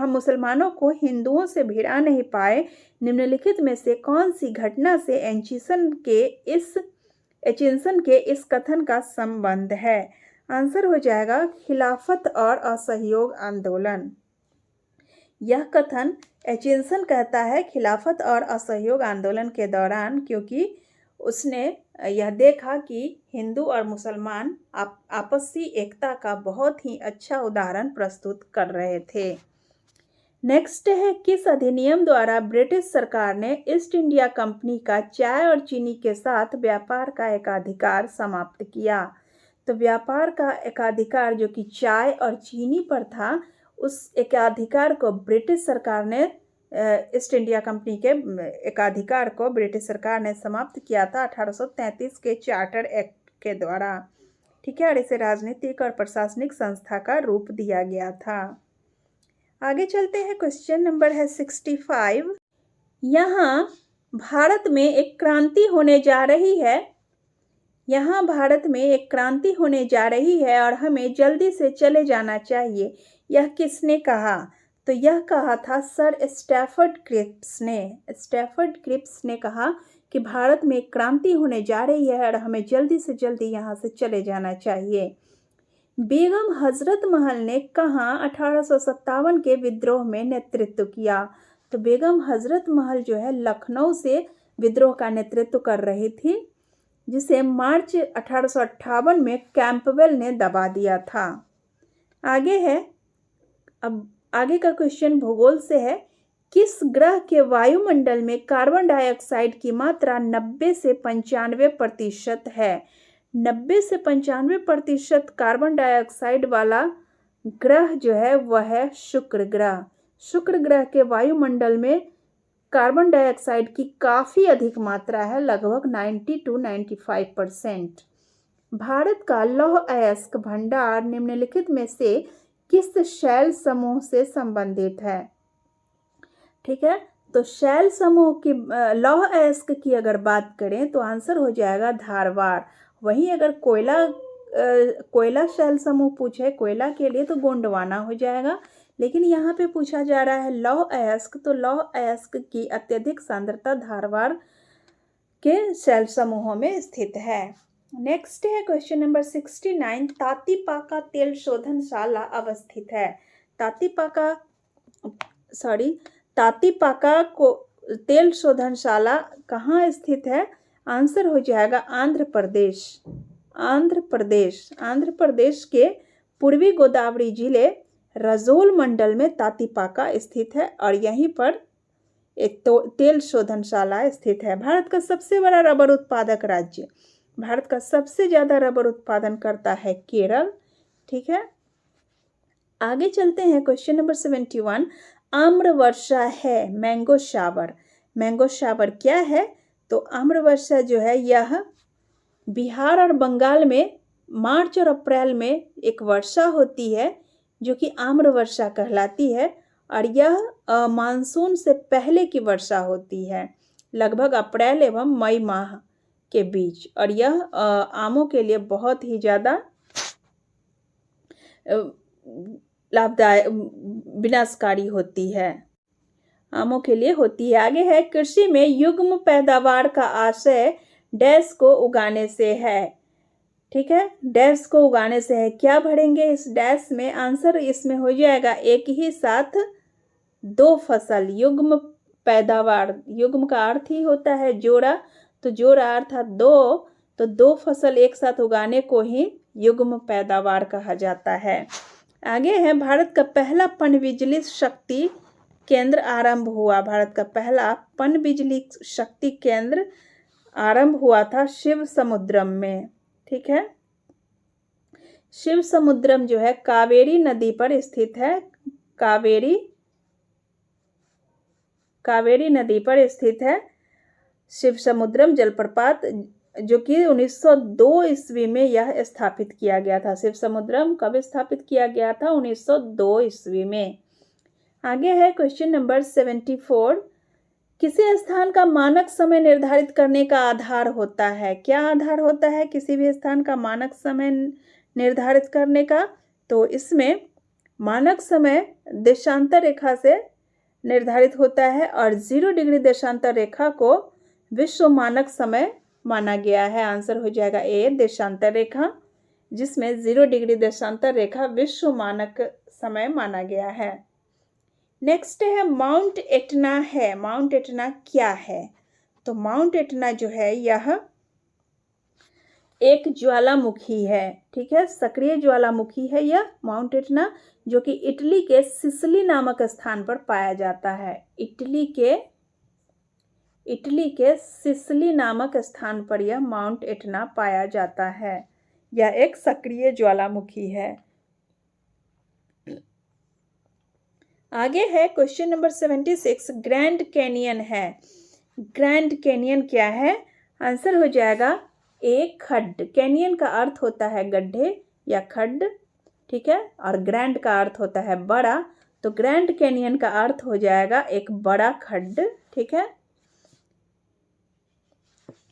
मुसलमानों को हिंदुओं से भिड़ा नहीं पाए। निम्नलिखित में से कौन सी घटना से एचिंसन के इस कथन का संबंध है? आंसर हो जाएगा खिलाफत और असहयोग आंदोलन। यह कथन एचिंसन कहता है खिलाफत और असहयोग आंदोलन के दौरान, क्योंकि उसने यह देखा कि हिंदू और मुसलमान आपसी एकता का बहुत ही अच्छा उदाहरण प्रस्तुत कर रहे थे। नेक्स्ट है, किस अधिनियम द्वारा ब्रिटिश सरकार ने ईस्ट इंडिया कंपनी का चाय और चीनी के साथ व्यापार का एकाधिकार समाप्त किया? तो व्यापार का एकाधिकार जो कि चाय और चीनी पर था, उस एकाधिकार को ब्रिटिश सरकार ने ईस्ट इंडिया कंपनी के एकाधिकार को ब्रिटिश सरकार ने समाप्त किया था 1833 के चार्टर एक्ट के द्वारा। ठीक है, और इसे राजनीतिक और प्रशासनिक संस्था का रूप दिया गया था। आगे चलते हैं, क्वेश्चन नंबर है 65। यहाँ भारत में एक क्रांति होने जा रही है। यहाँ भारत में एक क्रांति होने जा रही है और हमें जल्दी से चले जाना चाहिए। यह किसने कहा? तो यह कहा था सर स्टैफर्ड क्रिप्स ने। स्टैफर्ड क्रिप्स ने कहा कि भारत में एक क्रांति होने जा रही है और हमें जल्दी से जल्दी यहाँ से चले जाना चाहिए। बेगम हजरत महल ने कहाँ 1857 के विद्रोह में नेतृत्व किया? तो बेगम हजरत महल जो है लखनऊ से विद्रोह का नेतृत्व कर रही थी, जिसे मार्च 1858 में कैंपबेल ने दबा दिया था। आगे है, अब आगे का क्वेश्चन भूगोल से है। किस ग्रह के वायुमंडल में कार्बन डाइऑक्साइड की मात्रा 90 से 95% है? 90 से 95% कार्बन डाइऑक्साइड वाला ग्रह जो है वह है शुक्र ग्रह। शुक्र ग्रह के वायुमंडल में कार्बन डाइऑक्साइड की काफ़ी अधिक मात्रा है, लगभग 90 to 95%। भारत का लौह अयस्क भंडार निम्नलिखित में से किस शैल समूह से संबंधित है? ठीक है, तो शैल समूह की लौह अयस्क की अगर बात करें तो आंसर हो जाएगा धारवाड़। वहीं अगर कोयला शैल समूह पूछे कोयला के लिए तो गोंडवाना हो जाएगा, लेकिन यहाँ पे पूछा जा रहा है लौह अयस्क, तो लौह अयस्क की अत्यधिक सांद्रता धारवाड़ के शैल समूहों में स्थित है। नेक्स्ट है क्वेश्चन नंबर 69। तातीपाका तेल शोधनशाला अवस्थित है। तातीपाका को तेल शोधनशाला कहाँ स्थित है? आंसर हो जाएगा आंध्र प्रदेश। आंध्र प्रदेश के पूर्वी गोदावरी जिले रजोल मंडल में तातीपाका स्थित है और यहीं पर एक तेल शोधनशाला स्थित है। भारत का सबसे बड़ा रबर उत्पादक राज्य, भारत का सबसे ज़्यादा रबर उत्पादन करता है केरल। ठीक है, आगे चलते हैं, क्वेश्चन नंबर 71। आम्र वर्षा है मैंगो शावर। मैंगो शावर क्या है? तो आम्र वर्षा जो है यह बिहार और बंगाल में मार्च और अप्रैल में एक वर्षा होती है। जो कि आम्र वर्षा कहलाती है, और यह मानसून से पहले की वर्षा होती है, लगभग अप्रैल एवं मई माह के बीच, और यह आमों के लिए बहुत ही ज़्यादा लाभदायक विनाशकारी होती है, आमों के लिए होती है। आगे है, कृषि में युग्म पैदावार का आशय डैश को उगाने से है। ठीक है, डैश को उगाने से है। क्या भरेंगे इस डैश में? आंसर इसमें हो जाएगा एक ही साथ दो फसल। युग्म पैदावार, युग्म का अर्थ ही होता है जोड़ा, तो जोड़ा अर्थात दो, तो दो फसल एक साथ उगाने को ही युग्म पैदावार कहा जाता है। आगे है, भारत का पहला पनबिजली शक्ति केंद्र आरंभ हुआ। भारत का पहला पनबिजली शक्ति केंद्र आरंभ हुआ था शिव समुद्रम में। ठीक है, शिव समुद्रम जो है कावेरी नदी पर स्थित है। कावेरी नदी पर स्थित है शिव समुद्रम जलप्रपात, जो कि 1902 ईस्वी में यह स्थापित किया गया था। शिव समुद्रम कब स्थापित किया गया था? 1902 ईस्वी में। आगे है क्वेश्चन नंबर 74। किसी स्थान का मानक समय निर्धारित करने का आधार होता है। क्या आधार होता है किसी भी स्थान का मानक समय निर्धारित करने का? तो इसमें मानक समय देशांतर रेखा से निर्धारित होता है, और 0 डिग्री देशांतर रेखा को विश्व मानक समय माना गया है। आंसर हो जाएगा ए, देशांतर रेखा, जिसमें 0 डिग्री देशांतर रेखा विश्व मानक समय माना गया है। नेक्स्ट है माउंट एटना है। माउंट एटना क्या है? तो माउंट एटना जो है यह एक ज्वालामुखी है। ठीक है, सक्रिय ज्वालामुखी है यह माउंट एटना, जो कि इटली के सिसिली नामक स्थान पर पाया जाता है। इटली के सिसिली नामक स्थान पर यह माउंट एटना पाया जाता है। यह एक सक्रिय ज्वालामुखी है। आगे है क्वेश्चन नंबर 76। ग्रैंड कैनियन है। ग्रैंड कैनियन क्या है? आंसर हो जाएगा ए, खड्ड। कैनियन का अर्थ होता है गड्ढे या खड्ड। ठीक है, और ग्रैंड का अर्थ होता है बड़ा, तो ग्रैंड कैनियन का अर्थ हो जाएगा एक बड़ा खड्ड। ठीक है,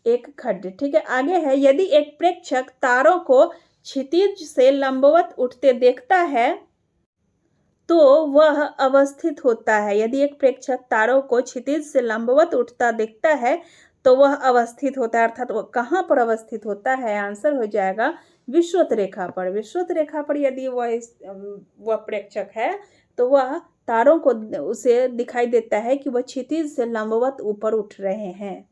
एक खड्ड। ठीक है, आगे है, यदि एक प्रेक्षक तारों को क्षितिज से लंबवत उठते देखता है तो वह अवस्थित होता है। यदि एक प्रेक्षक तारों को क्षितिज से लंबवत उठता देखता है तो वह अवस्थित होता है, अर्थात वह कहाँ पर अवस्थित होता है? आंसर हो जाएगा विषुवत रेखा पर। विषुवत रेखा पर यदि वह प्रेक्षक है तो वह तारों को उसे दिखाई देता है कि वह क्षितिज से लंबवत ऊपर उठ रहे हैं।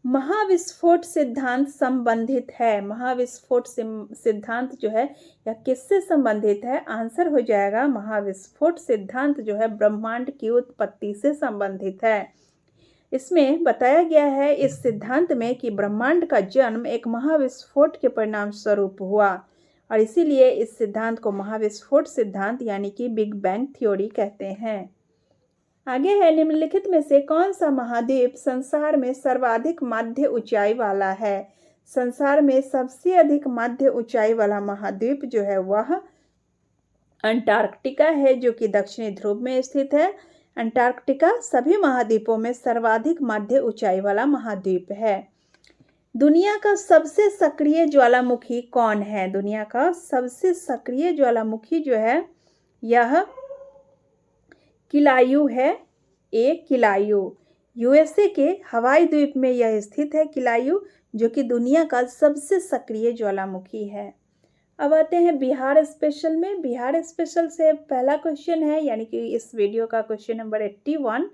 महाविस्फोट सिद्धांत संबंधित है। महाविस्फोट सिद्धांत जो है यह किससे संबंधित है? आंसर हो जाएगा महाविस्फोट सिद्धांत जो है ब्रह्मांड की उत्पत्ति से संबंधित है। इसमें बताया गया है इस सिद्धांत में कि ब्रह्मांड का जन्म एक महाविस्फोट के परिणाम स्वरूप हुआ, और इसीलिए इस सिद्धांत को महाविस्फोट सिद्धांत यानी कि बिग बैंग थ्योरी कहते हैं। आगे है, निम्नलिखित में से कौन सा महाद्वीप संसार में सर्वाधिक मध्य ऊंचाई वाला है? संसार में सबसे अधिक मध्य ऊंचाई वाला महाद्वीप जो है वह अंटार्कटिका है, जो कि दक्षिणी ध्रुव में स्थित है। अंटार्कटिका सभी महाद्वीपों में सर्वाधिक मध्य ऊंचाई वाला महाद्वीप है। दुनिया का सबसे सक्रिय ज्वालामुखी कौन है? दुनिया का सबसे सक्रिय ज्वालामुखी जो है यह किलायू है। ए, किलायू। यूएसए के हवाई द्वीप में यह स्थित है किलायू, जो कि दुनिया का सबसे सक्रिय ज्वालामुखी है। अब आते हैं बिहार स्पेशल में। बिहार स्पेशल से पहला क्वेश्चन है, यानी कि इस वीडियो का क्वेश्चन नंबर 81।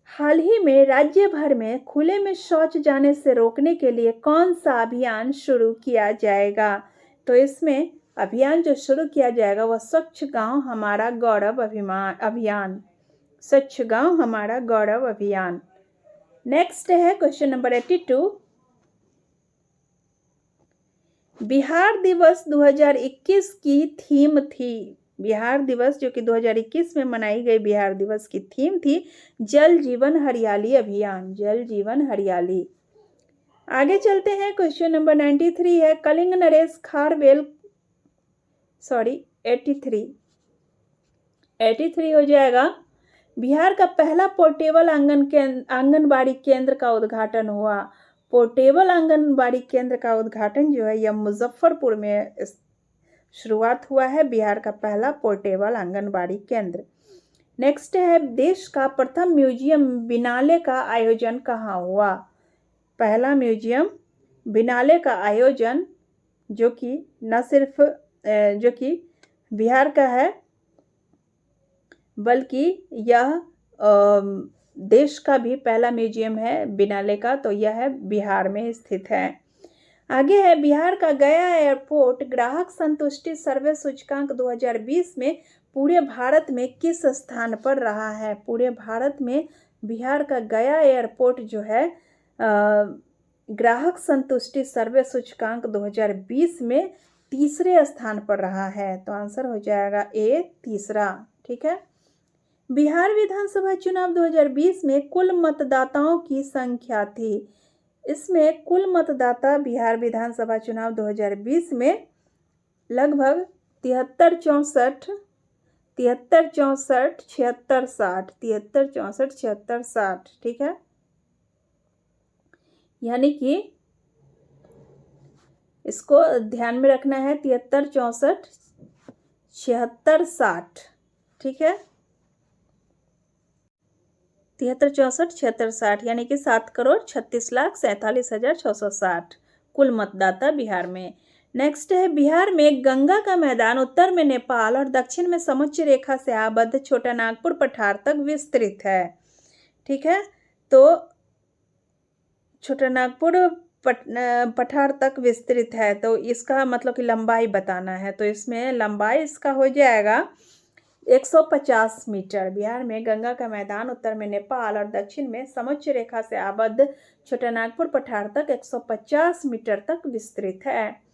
हाल ही में राज्य भर में खुले में शौच जाने से रोकने के लिए कौन सा अभियान शुरू किया जाएगा? तो इसमें अभियान जो शुरू किया जाएगा वह स्वच्छ गांव हमारा गौरव अभियान। स्वच्छ गांव हमारा गौरव अभियान। नेक्स्ट है क्वेश्चन नंबर 82। बिहार दिवस 2021 की थीम थी। बिहार दिवस जो कि 2021 में मनाई गई बिहार दिवस की थीम थी जल जीवन हरियाली अभियान। जल जीवन हरियाली। आगे चलते हैं, क्वेश्चन नंबर 93 है, कलिंग नरेश 83 हो जाएगा। बिहार का पहला पोर्टेबल आंगनबाड़ी केंद्र का उद्घाटन हुआ। पोर्टेबल आंगनबाड़ी केंद्र का उद्घाटन जो है यह मुजफ्फरपुर में शुरुआत हुआ है, बिहार का पहला पोर्टेबल आंगनबाड़ी केंद्र। नेक्स्ट है, देश का प्रथम म्यूजियम बिनाले का आयोजन कहाँ हुआ। पहला म्यूजियम बिनाले का आयोजन जो कि न सिर्फ जो कि बिहार का है बल्कि यह देश का भी पहला म्यूजियम है बिनाले का, तो यह है बिहार में स्थित है। आगे है, बिहार का गया एयरपोर्ट ग्राहक संतुष्टि सर्वे सूचकांक 2020 में पूरे भारत में किस स्थान पर रहा है। पूरे भारत में बिहार का गया एयरपोर्ट जो है ग्राहक संतुष्टि सर्वे सूचकांक 2020 में तीसरे स्थान पर रहा है, तो आंसर हो जाएगा ए, तीसरा। ठीक है। बिहार विधानसभा चुनाव 2020 में कुल मतदाताओं की संख्या थी। इसमें कुल मतदाता बिहार विधानसभा चुनाव 2020 में लगभग 73, 64, 60। ठीक है, यानी कि इसको ध्यान में रखना है, 73, 64, 76, 60। ठीक है, 73, 64, 76, 60 यानी कि 7,36,47,660 कुल मतदाता बिहार में। नेक्स्ट है, बिहार में गंगा का मैदान उत्तर में नेपाल और दक्षिण में समुच्च रेखा से आबद्ध छोटा नागपुर पठार तक विस्तृत है। ठीक है, तो छोटा नागपुर पठार तक विस्तृत है, तो इसका मतलब कि लंबाई बताना है, तो इसमें लंबाई इसका हो जाएगा 150 मीटर। बिहार में गंगा का मैदान उत्तर में नेपाल और दक्षिण में समुच्च रेखा से आबद्ध छोटा नागपुर पठार तक 150 मीटर तक विस्तृत है।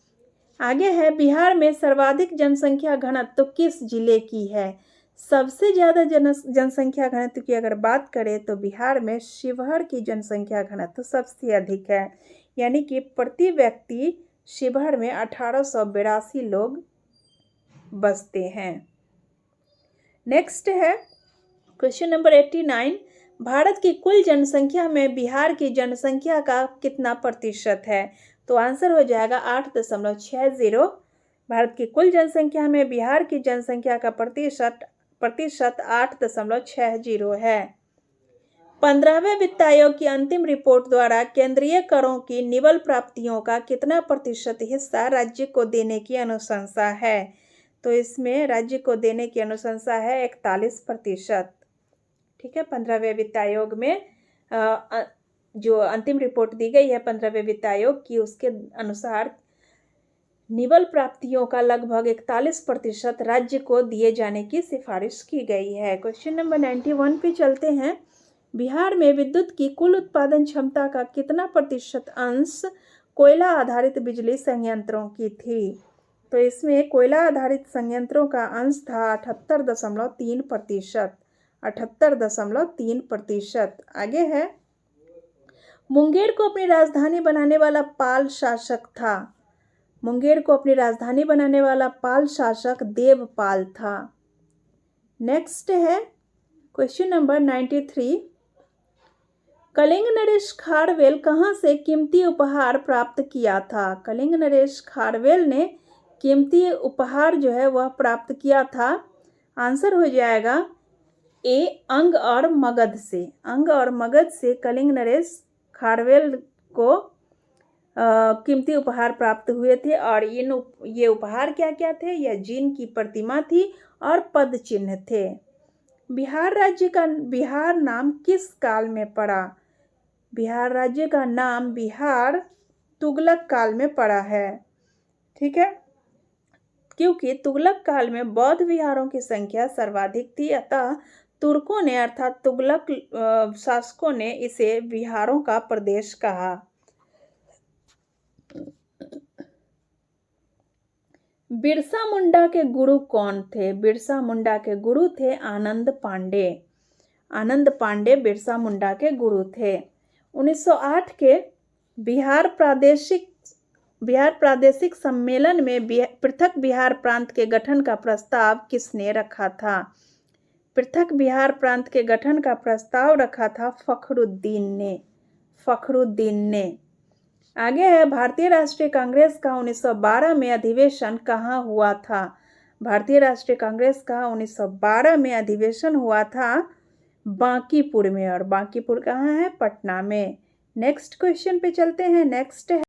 आगे है, बिहार में सर्वाधिक जनसंख्या घनत्व किस जिले की है। सबसे ज़्यादा जनसंख्या घनत्व की अगर बात करें तो बिहार में शिवहर की जनसंख्या घनत्व सबसे अधिक है, यानी कि प्रति व्यक्ति शिवहर में 1882 लोग बसते हैं। नेक्स्ट है, क्वेश्चन नंबर 89, भारत की कुल जनसंख्या में बिहार की जनसंख्या का कितना प्रतिशत है। तो आंसर हो जाएगा 8.60। भारत की कुल जनसंख्या में बिहार की जनसंख्या का प्रतिशत 8.60 है। 15वें वित्त आयोग की अंतिम रिपोर्ट द्वारा केंद्रीय करों की निवल प्राप्तियों का कितना प्रतिशत हिस्सा राज्य को देने की अनुशंसा है। तो इसमें राज्य को देने की अनुशंसा है 41%। ठीक है, 15वें वित्त आयोग में जो अंतिम रिपोर्ट दी गई है 15वें वित्त आयोग की, उसके अनुसार निवल प्राप्तियों का लगभग 41% राज्य को दिए जाने की सिफारिश की गई है। क्वेश्चन नंबर 91 पे चलते हैं। बिहार में विद्युत की कुल उत्पादन क्षमता का कितना प्रतिशत अंश कोयला आधारित बिजली संयंत्रों की थी। तो इसमें कोयला आधारित संयंत्रों का अंश था 78.3%। 78.3%। आगे है, मुंगेर को अपनी राजधानी बनाने वाला पाल शासक था। मुंगेर को अपनी राजधानी बनाने वाला पाल शासक देवपाल था। नेक्स्ट है, क्वेश्चन नंबर 93, कलिंग नरेश खारवेल कहाँ से कीमती उपहार प्राप्त किया था। कलिंग नरेश खारवेल ने कीमती उपहार जो है वह प्राप्त किया था। आंसर हो जाएगा ए, अंग और मगध से। अंग और मगध से कलिंग नरेश खारवेल को कीमती उपहार प्राप्त हुए थे, और ये उपहार क्या क्या थे। यह जिन की प्रतिमा थी और पद चिन्ह थे। बिहार राज्य का बिहार नाम किस काल में पड़ा। बिहार राज्य का नाम बिहार तुगलक काल में पड़ा है। ठीक है, क्योंकि तुगलक काल में बौद्ध विहारों की संख्या सर्वाधिक थी, अतः तुर्कों ने अर्थात तुगलक शासकों ने इसे विहारों का प्रदेश कहा। बिरसा मुंडा के गुरु कौन थे। बिरसा मुंडा के गुरु थे आनंद पांडे। आनंद पांडे बिरसा मुंडा के गुरु थे। 1908 के बिहार प्रादेशिक बिहार प्रादेशिक सम्मेलन में पृथक बिहार प्रांत के गठन का प्रस्ताव किसने रखा था? पृथक बिहार प्रांत के गठन का प्रस्ताव रखा था फखरुद्दीन ने। फखरुद्दीन ने। आगे है, भारतीय राष्ट्रीय कांग्रेस का 1912 में अधिवेशन कहाँ हुआ था? भारतीय राष्ट्रीय कांग्रेस का 1912 में अधिवेशन हुआ था बांकीपुर में, और बांकीपुर कहाँ है? पटना में। नेक्स्ट क्वेश्चन पे चलते हैं। नेक्स्ट है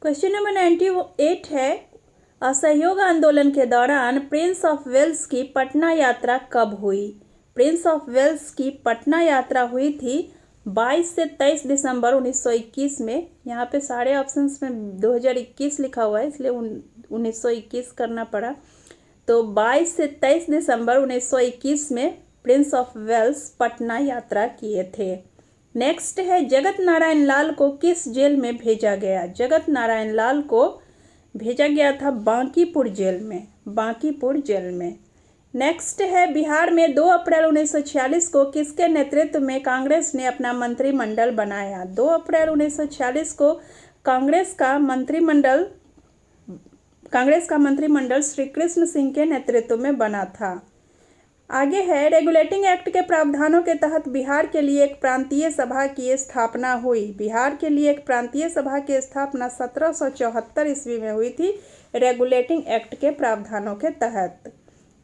क्वेश्चन नंबर 98 है, असहयोग आंदोलन के दौरान प्रिंस ऑफ वेल्स की पटना यात्रा कब हुई? प्रिंस ऑफ वेल्स की पटना यात्रा हुई थी 22 से 23 दिसंबर 1921 में। यहाँ पे सारे ऑप्शंस में 2021 लिखा हुआ है, इसलिए 1921 करना पड़ा। तो 22 से 23 दिसंबर 1921 में प्रिंस ऑफ वेल्स पटना यात्रा किए थे। नेक्स्ट है, जगत नारायण लाल को किस जेल में भेजा गया? जगत नारायण लाल को भेजा गया था बांकीपुर जेल में। बांकीपुर जेल में। नेक्स्ट है, बिहार में 2 अप्रैल 1946 को किसके नेतृत्व में कांग्रेस ने अपना मंत्रिमंडल बनाया? 2 अप्रैल 1946 को कांग्रेस का मंत्रिमंडल श्री कृष्ण सिंह के नेतृत्व में बना था। आगे है, रेगुलेटिंग एक्ट के प्रावधानों के तहत बिहार के लिए एक प्रांतीय सभा की स्थापना हुई। बिहार के लिए एक प्रांतीय सभा की स्थापना 1774 ईस्वी में हुई थी, रेगुलेटिंग एक्ट के प्रावधानों के तहत।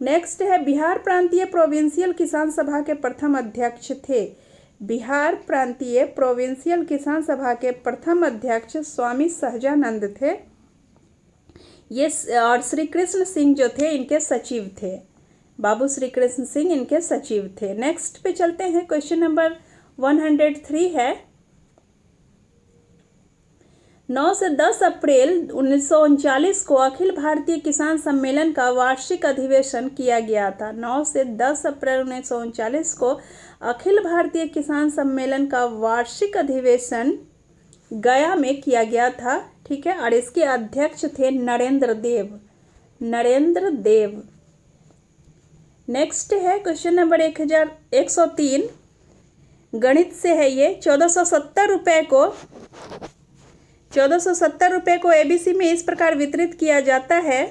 नेक्स्ट है, बिहार प्रांतीय प्रोविंशियल किसान सभा के प्रथम अध्यक्ष थे। बिहार प्रांतीय प्रोविंशियल किसान सभा के प्रथम अध्यक्ष स्वामी सहजानंद थे। ये और श्री कृष्ण सिंह जो थे इनके सचिव थे। बाबू श्री कृष्ण सिंह इनके सचिव थे। नेक्स्ट पे चलते हैं। क्वेश्चन नंबर 103 है, 9 से 10 अप्रैल 1939 को अखिल भारतीय किसान सम्मेलन का वार्षिक अधिवेशन किया गया था। 9 से 10 अप्रैल 1939 को अखिल भारतीय किसान सम्मेलन का वार्षिक अधिवेशन गया में किया गया था। ठीक है, और इसके अध्यक्ष थे नरेंद्र देव। नरेंद्र देव। नेक्स्ट है क्वेश्चन नंबर 1103, गणित से है ये। 1470 रुपये को एबीसी में इस प्रकार वितरित किया जाता है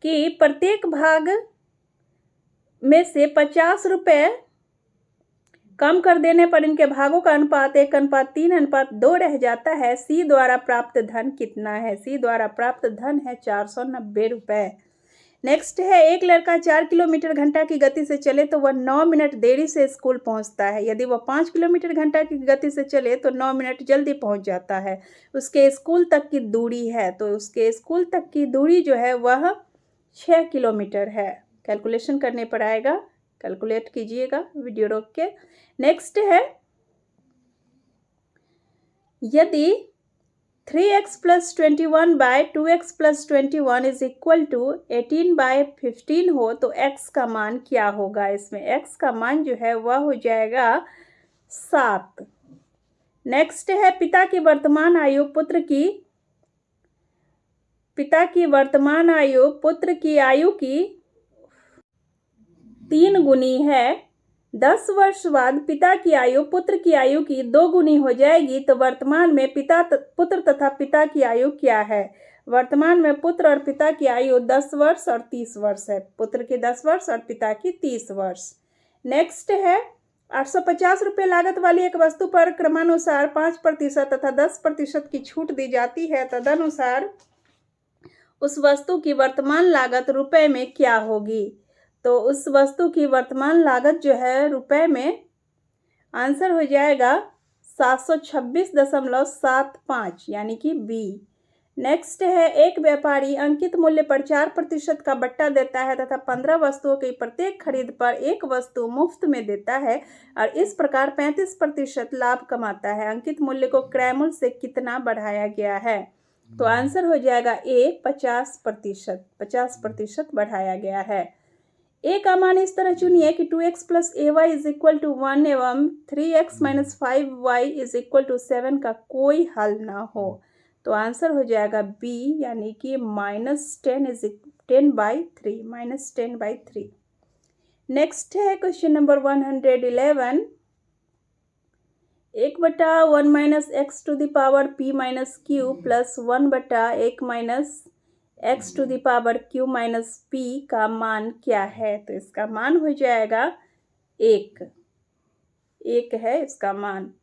कि प्रत्येक भाग में से 50 रुपये कम कर देने पर इनके भागों का अनुपात 1:3:2 रह जाता है। सी द्वारा प्राप्त धन कितना है? सी द्वारा प्राप्त धन है 490 रुपये। नेक्स्ट है, एक लड़का 4 किलोमीटर घंटा की गति से चले तो वह 9 मिनट देरी से स्कूल पहुंचता है। यदि वह 5 किलोमीटर घंटा की गति से चले तो 9 मिनट जल्दी पहुंच जाता है। उसके स्कूल तक की दूरी है, तो उसके स्कूल तक की दूरी जो है वह 6 किलोमीटर है। कैलकुलेशन करने पर आएगा, कैलकुलेट कीजिएगा वीडियो रोक के। नेक्स्ट है, यदि 3x + 21 / 2x + 21 = 18/15 हो तो x का मान क्या होगा? इसमें x का मान जो है वह हो जाएगा 7। नेक्स्ट है, पिता की वर्तमान आयु पुत्र की आयु की 3 गुनी है। 10 वर्ष बाद पिता की आयु पुत्र की आयु की 2 गुनी हो जाएगी। तो वर्तमान में पुत्र तथा पिता की आयु क्या है? वर्तमान में पुत्र और पिता की आयु 10 वर्ष और 30 वर्ष है। पुत्र की 10 वर्ष और पिता की 30 वर्ष। नेक्स्ट है, 850 रुपये लागत वाली एक वस्तु पर क्रमानुसार 5% तथा 10% की छूट दी जाती है। तदनुसार उस वस्तु की वर्तमान लागत रुपए में क्या होगी? तो उस वस्तु की वर्तमान लागत जो है रुपए में, आंसर हो जाएगा 726.75 यानी कि बी। नेक्स्ट है, एक व्यापारी अंकित मूल्य पर 4% का बट्टा देता है तथा 15 वस्तुओं की प्रत्येक खरीद पर एक वस्तु मुफ्त में देता है और इस प्रकार 35% लाभ कमाता है। अंकित मूल्य को क्रय मूल्य से कितना बढ़ाया गया है? तो आंसर हो जाएगा ए, 50% बढ़ाया गया है। ए का मान इस तरह चुनिए कि 2x + ay = 1 एवं 3x - 5y = 7 का कोई हल ना हो। तो आंसर हो जाएगा बी, यानी कि -10/3। नेक्स्ट है question number 111, 1/1 - x⁻p - q plus 1/x⁻q - p का मान क्या है? तो इसका मान हो जाएगा 1 है इसका मान।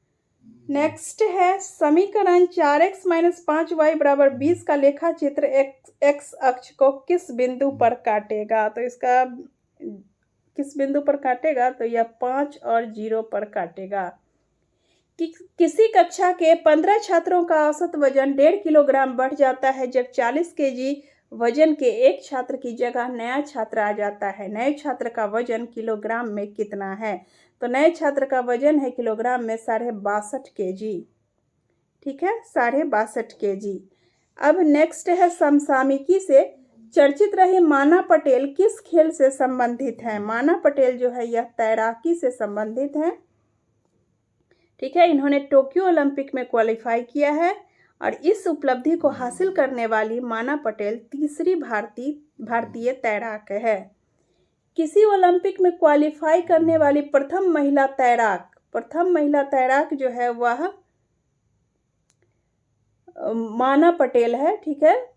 नेक्स्ट है समीकरण 4x - 5y = 20 का लेखा चित्र x अक्ष को किस बिंदु पर काटेगा? तो इसका किस बिंदु पर काटेगा? तो यह 5 और 0 पर काटेगा। किसी कक्षा के 15 छात्रों का औसत वजन 1.5 किलोग्राम बढ़ जाता है जब 40 केजी वजन के एक छात्र की जगह नया छात्र आ जाता है। नए छात्र का वजन किलोग्राम में कितना है? तो नए छात्र का वजन है किलोग्राम में 62.5 केजी। ठीक है, 62.5 केजी। अब नेक्स्ट है समसामयिकी से चर्चित रही माना पटेल किस खेल से संबंधित है? माना पटेल जो है यह तैराकी से संबंधित है। ठीक है, इन्होंने टोक्यो ओलंपिक में क्वालिफाई किया है और इस उपलब्धि को हासिल करने वाली माना पटेल तीसरी भारतीय तैराक है। किसी ओलंपिक में क्वालिफाई करने वाली प्रथम महिला तैराक जो है वह माना पटेल है। ठीक है,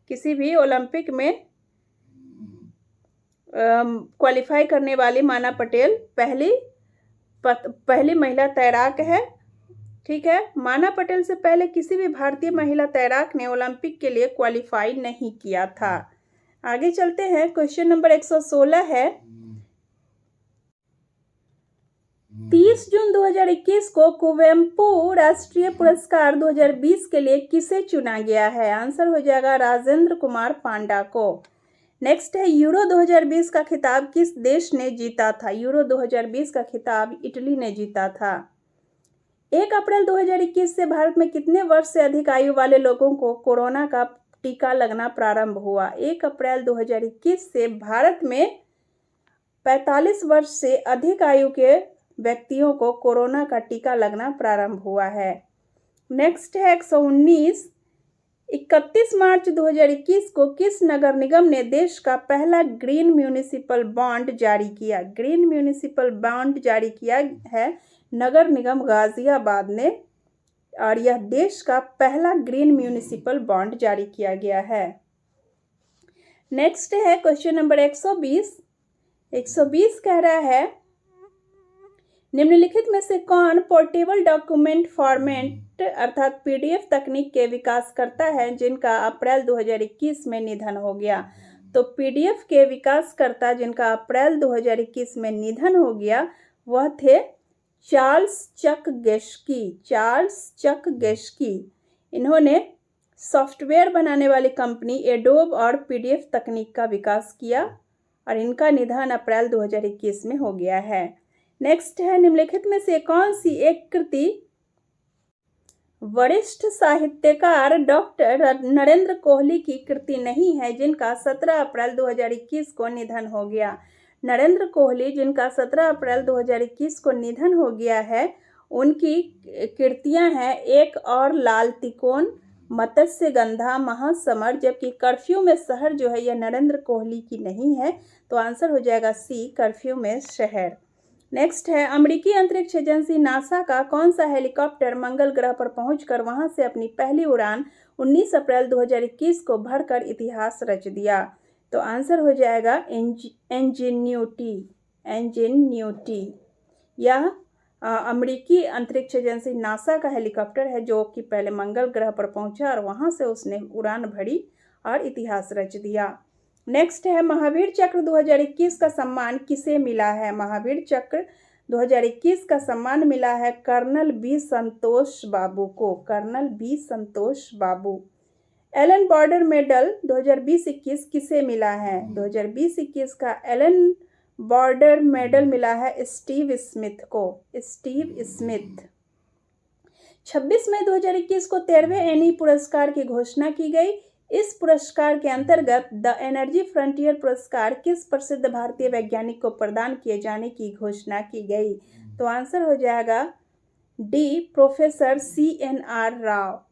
किसी भी ओलंपिक में क्वालिफाई करने वाली माना पटेल पहली महिला तैराक है। ठीक है, माना पटेल से पहले किसी भी भारतीय महिला तैराक ने ओलंपिक के लिए क्वालिफाई नहीं किया था। आगे चलते हैं, क्वेश्चन नंबर 116 है 30 जून 2021 को कुवेम्पु राष्ट्रीय पुरस्कार 2020 के लिए किसे चुना गया है? आंसर हो जाएगा राजेंद्र कुमार पांडा को। नेक्स्ट है यूरो 2020 का खिताब किस देश ने जीता था? यूरो 2020 का खिताब इटली ने जीता था। 1 अप्रैल 2021 से भारत में कितने वर्ष से अधिक आयु वाले लोगों को कोरोना का टीका लगना प्रारंभ हुआ? 1 अप्रैल 2021 से भारत में 45 वर्ष से अधिक आयु के व्यक्तियों को कोरोना का टीका लगना प्रारंभ हुआ है। नेक्स्ट है 119 31 मार्च 2021 को किस नगर निगम ने देश का पहला ग्रीन म्यूनिसिपल बॉन्ड जारी किया? ग्रीन म्यूनिसिपल बॉन्ड जारी किया है नगर निगम गाजियाबाद ने और यह देश का पहला ग्रीन म्यूनिसिपल बॉन्ड जारी किया गया है। नेक्स्ट है क्वेश्चन नंबर 120 कह रहा है निम्नलिखित में से कौन पोर्टेबल डॉक्यूमेंट फॉर्मेट अर्थात पीडीएफ तकनीक के विकास करता है जिनका अप्रैल 2021 में निधन हो गया? तो पीडीएफ के विकासकर्ता जिनका अप्रैल 2021 में निधन हो गया वह थे चार्ल्स चक गेस्की। इन्होंने सॉफ्टवेयर बनाने वाली कंपनी एडोब और पीडीएफ तकनीक का विकास किया और इनका निधन अप्रैल 2021 में हो गया है। नेक्स्ट है निम्नलिखित में से कौन सी एक कृति वरिष्ठ साहित्यकार डॉक्टर नरेंद्र कोहली की कृति नहीं है जिनका 17 अप्रैल 2021 को निधन हो गया? नरेंद्र कोहली जिनका 17 अप्रैल 2021 को निधन हो गया है उनकी कृतियां हैं एक और लाल तिकोन, मत्स्यगंधा, महासमर, जबकि कर्फ्यू में शहर जो है यह नरेंद्र कोहली की नहीं है। तो आंसर हो जाएगा सी, कर्फ्यू में शहर। नेक्स्ट है अमेरिकी अंतरिक्ष एजेंसी नासा का कौन सा हेलीकॉप्टर मंगल ग्रह पर पहुंचकर वहां से अपनी पहली उड़ान 19 अप्रैल 2021 को भरकर इतिहास रच दिया? तो आंसर हो जाएगा इंजेन्यूटी। यह अमेरिकी अंतरिक्ष एजेंसी नासा का हेलीकॉप्टर है जो कि पहले मंगल ग्रह पर पहुंचा और वहां से उसने उड़ान भरी और इतिहास रच दिया। नेक्स्ट है महावीर चक्र 2021 का सम्मान किसे मिला है? महावीर चक्र 2021 का सम्मान मिला है कर्नल बी संतोष बाबू को। कर्नल बी संतोष बाबू। एलन बॉर्डर मेडल 2020-21 किसे मिला है? 2020-21 का एलन बॉर्डर मेडल मिला है स्टीव स्मिथ को। Steve Smith. 26 मई 2021 को 13वें एनी पुरस्कार की घोषणा की गई। इस पुरस्कार के अंतर्गत द एनर्जी फ्रंटियर पुरस्कार किस प्रसिद्ध भारतीय वैज्ञानिक को प्रदान किए जाने की घोषणा की गई? तो आंसर हो जाएगा डी, प्रोफेसर CNR राव।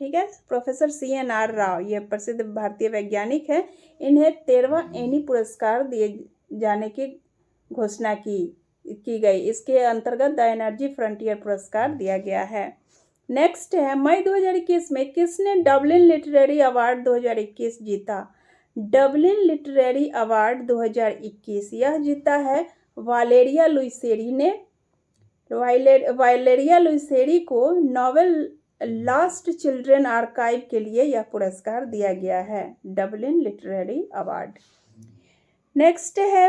ठीक है, प्रोफेसर CNR राव ये प्रसिद्ध भारतीय वैज्ञानिक हैं। इन्हें 13वां एनी पुरस्कार दिए जाने की घोषणा की की गई। इसके अंतर्गत द एनर्जी फ्रंटियर पुरस्कार दिया गया है। नेक्स्ट है, मई 2021 में किसने डबलिन लिटरेरी अवार्ड 2021 जीता? डबलिन लिटरेरी अवार्ड 2021 यह जीता है वालेरिया लुइसेरी ने। वालेरिया लुइसेरी को नोवेल लास्ट चिल्ड्रन आर्काइव के लिए यह पुरस्कार दिया गया है, डबलिन लिटरेरी अवार्ड। नेक्स्ट है,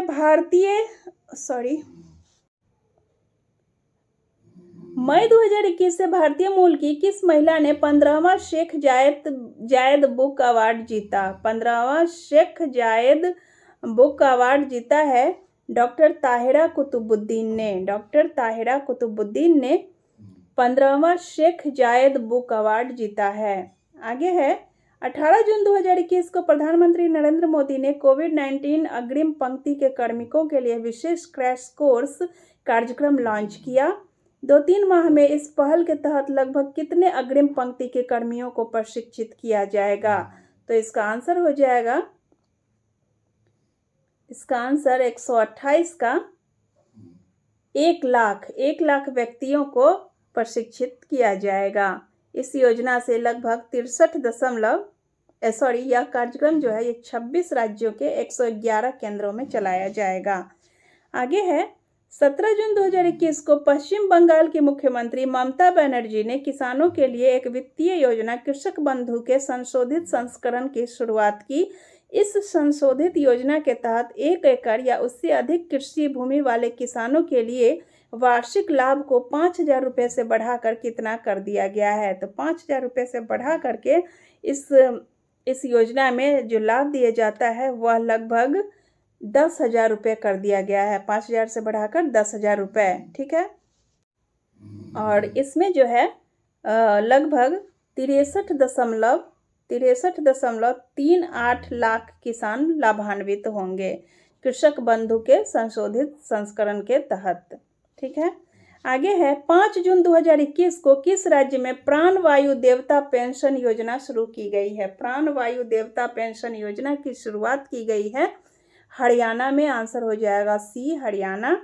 मई 2021 से भारतीय मूल की किस महिला ने 15वां शेख जायद बुक अवार्ड जीता? 15वां शेख जायद बुक अवार्ड जीता है डॉक्टर ताहिरा कुतुबुद्दीन ने। डॉक्टर ताहिरा कुतुबुद्दीन ने 15वां शेख जायद बुक अवार्ड जीता है। आगे है, 18 जून 2021 को प्रधानमंत्री नरेंद्र मोदी ने कोविड-19 अग्रिम पंक्ति के कार्मिकों के लिए विशेष क्रैश कोर्स कार्यक्रम लॉन्च किया। 2-3 माह में इस पहल के तहत लगभग कितने अग्रिम पंक्ति के कर्मियों को प्रशिक्षित किया जाएगा? तो इसका आंसर हो जाएगा, इसका आंसर 128 का 1 लाख व्यक्तियों को प्रशिक्षित किया जाएगा। इस योजना से लगभग 63 यह कार्यक्रम जो है ये 26 राज्यों के 111 केंद्रों में चलाया जाएगा। आगे है, 17 जून 2021 को पश्चिम बंगाल की मुख्यमंत्री ममता बनर्जी ने किसानों के लिए एक वित्तीय योजना कृषक बंधु के संशोधित संस्करण की शुरुआत की। इस संशोधित योजना के तहत 1 एकड़ या उससे अधिक कृषि भूमि वाले किसानों के लिए वार्षिक लाभ को 5,000 रुपये से बढ़ाकर कितना कर दिया गया है? तो 5,000 रुपये से बढ़ा करके इस योजना में जो लाभ दिया जाता है वह लगभग 10,000 रुपये कर दिया गया है। 5,000 से बढ़ाकर 10,000 रुपये, ठीक है। और इसमें जो है लगभग 63.38 लाख किसान लाभान्वित होंगे कृषक बंधु के संशोधित संस्करण के तहत, ठीक है। आगे है, 5 जून 2021 को किस राज्य में प्राण वायु देवता पेंशन योजना शुरू की गई है? प्राण वायु देवता पेंशन योजना की शुरुआत की गई है हरियाणा में। आंसर हो जाएगा सी, हरियाणा।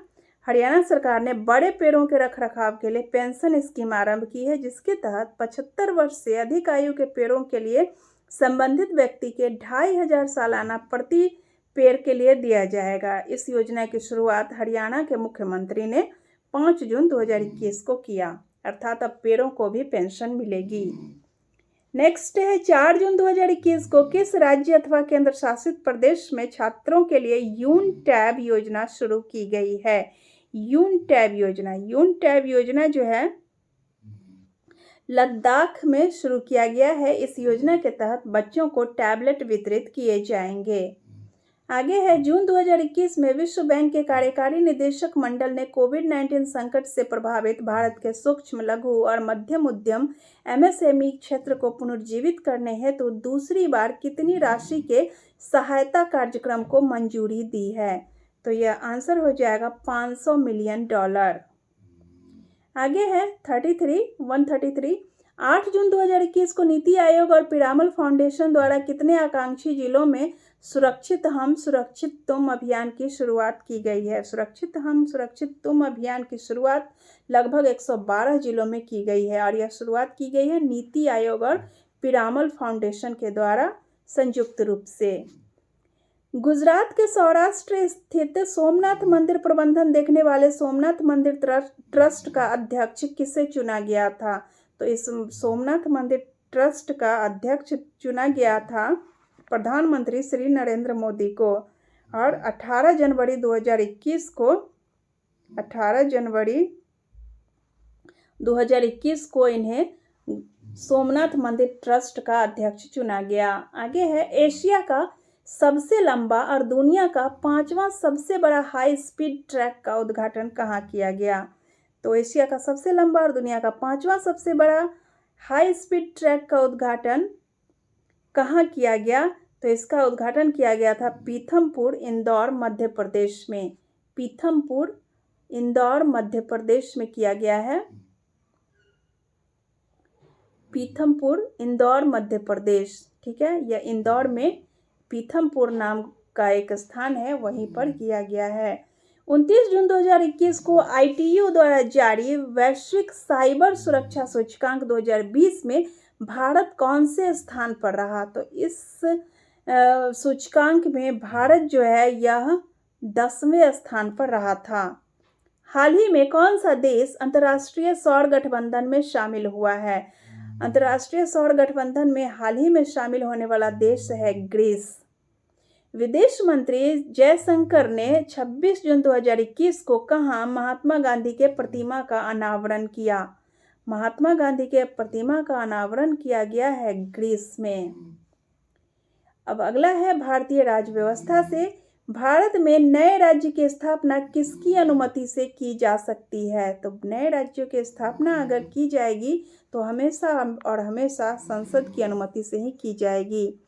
हरियाणा सरकार ने बड़े पेड़ों के रखरखाव के लिए पेंशन स्कीम आरंभ की है, जिसके तहत 75 वर्ष से अधिक आयु के पेड़ों के लिए संबंधित व्यक्ति के 2,500 सालाना प्रति पेड़ के लिए दिया जाएगा। इस योजना की शुरुआत हरियाणा के मुख्यमंत्री ने 5 जून 2021 को किया, अर्थात अब पेड़ों को भी पेंशन मिलेगी। नेक्स्ट है, 4 जून 2021 को किस राज्य अथवा केंद्र शासित प्रदेश में छात्रों के लिए यून टैब योजना शुरू की गई है? यून टैब योजना जो है लद्दाख में शुरू किया गया है। इस योजना के तहत बच्चों को टैबलेट वितरित किए जाएंगे। आगे है, जून 2021 में विश्व बैंक के कार्यकारी निदेशक मंडल ने कोविड-19 संकट से प्रभावित भारत के सूक्ष्म, लघु और मध्यम उद्यम MSME क्षेत्र को पुनर्जीवित करने हेतु दूसरी बार कितनी राशि के सहायता कार्यक्रम को मंजूरी दी है? तो यह आंसर हो जाएगा $500 मिलियन। आगे है 133। 8 जून 2021 को नीति आयोग और पिरामल फाउंडेशन द्वारा कितने आकांक्षी जिलों में सुरक्षित हम सुरक्षित तुम अभियान की शुरुआत की गई है? सुरक्षित हम सुरक्षित तुम अभियान की शुरुआत लगभग 112 जिलों में की गई है, और यह शुरुआत की गई है नीति आयोग और पिरामल फाउंडेशन के द्वारा संयुक्त रूप से। गुजरात के सौराष्ट्र स्थित सोमनाथ मंदिर प्रबंधन देखने वाले सोमनाथ मंदिर ट्रस्ट का अध्यक्ष किसे चुना गया था? तो इस सोमनाथ मंदिर ट्रस्ट का अध्यक्ष चुना गया था प्रधानमंत्री श्री नरेंद्र मोदी को, और 18 जनवरी 2021 को इन्हें सोमनाथ मंदिर ट्रस्ट का अध्यक्ष चुना गया। आगे है, एशिया का सबसे लंबा और दुनिया का 5वां सबसे बड़ा हाई स्पीड ट्रैक का उद्घाटन कहाँ किया गया? तो एशिया का सबसे लंबा और दुनिया का 5वां सबसे बड़ा हाई स्पीड ट्रैक का उद्घाटन कहाँ किया गया? तो इसका उद्घाटन किया गया था पीथमपुर, इंदौर, मध्य प्रदेश में। पीथमपुर, इंदौर, मध्य प्रदेश में किया गया है। पीथमपुर, इंदौर, मध्य प्रदेश, ठीक है। यह इंदौर में पीथमपुर नाम का एक स्थान है, वहीं पर किया गया है। 29 जून 2021 को ITU द्वारा जारी वैश्विक साइबर सुरक्षा सूचकांक 2020 में भारत कौन से स्थान पर रहा? तो इस सूचकांक में भारत जो है यह 10वें स्थान पर रहा था। हाल ही में कौन सा देश अंतर्राष्ट्रीय सौर गठबंधन में शामिल हुआ है? अंतर्राष्ट्रीय सौर गठबंधन में हाल ही में शामिल होने वाला देश है ग्रीस। विदेश मंत्री जयशंकर ने 26 जून 2021 को कहाँ महात्मा गांधी के प्रतिमा का अनावरण किया? महात्मा गांधी के प्रतिमा का अनावरण किया गया है ग्रीस में। अब अगला है भारतीय राज्य व्यवस्था से भारत में नए राज्य की स्थापना किसकी अनुमति से की जा सकती है? तो नए राज्यों की स्थापना अगर की जाएगी तो हमेशा और हमेशा संसद की अनुमति से ही की जाएगी।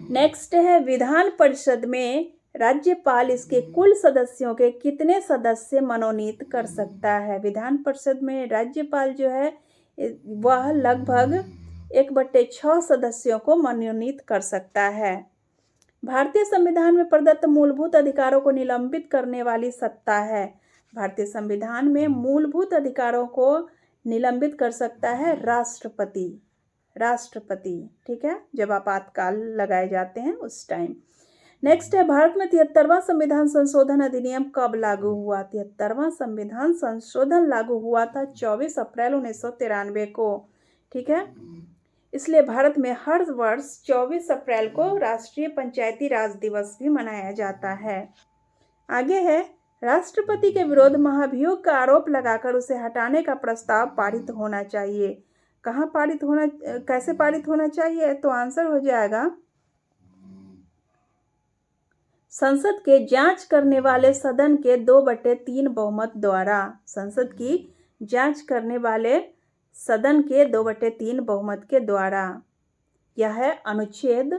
नेक्स्ट है विधान परिषद में राज्यपाल इसके कुल सदस्यों के कितने सदस्य मनोनीत कर सकता है? विधान परिषद में राज्यपाल जो है वह लगभग 1/6 सदस्यों को मनोनीत कर सकता है। भारतीय संविधान में प्रदत्त मूलभूत अधिकारों को निलंबित करने वाली सत्ता है। भारतीय संविधान में मूलभूत अधिकारों को निलंबित कर सकता है राष्ट्रपति। ठीक है, जब आपातकाल लगाए जाते हैं उस टाइम। नेक्स्ट है भारत में 73वां संविधान संशोधन अधिनियम कब लागू हुआ? 73वां संविधान संशोधन लागू हुआ था 24 अप्रैल 1993 को। ठीक है, इसलिए भारत में हर वर्ष 24 अप्रैल को राष्ट्रीय पंचायती राज दिवस भी मनाया जाता है। आगे है राष्ट्रपति के विरुद्ध महाभियोग का आरोप लगाकर उसे हटाने का प्रस्ताव पारित होना चाहिए। कैसे पारित होना चाहिए? तो आंसर हो जाएगा संसद के जांच करने वाले सदन के 2/3 बहुमत द्वारा। संसद की जांच करने वाले सदन के 2/3 बहुमत के द्वारा। यह है अनुच्छेद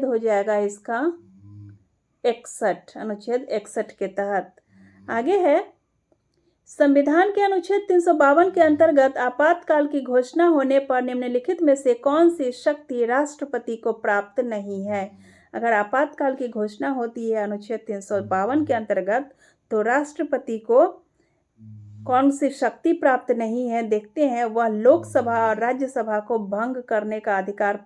हो जाएगा इसका 61, अनुच्छेद 61 के तहत। आगे है संविधान के अनुच्छेद 352 के अंतर्गत आपातकाल की घोषणा होने पर निम्नलिखित में से कौन सी शक्ति राष्ट्रपति को प्राप्त नहीं है? अगर आपातकाल की घोषणा होती है अनुच्छेद 352 के अंतर्गत तो राष्ट्रपति को कौन सी शक्ति प्राप्त नहीं है? देखते हैं। वह लोकसभा और राज्यसभा को भंग करने का अधिकार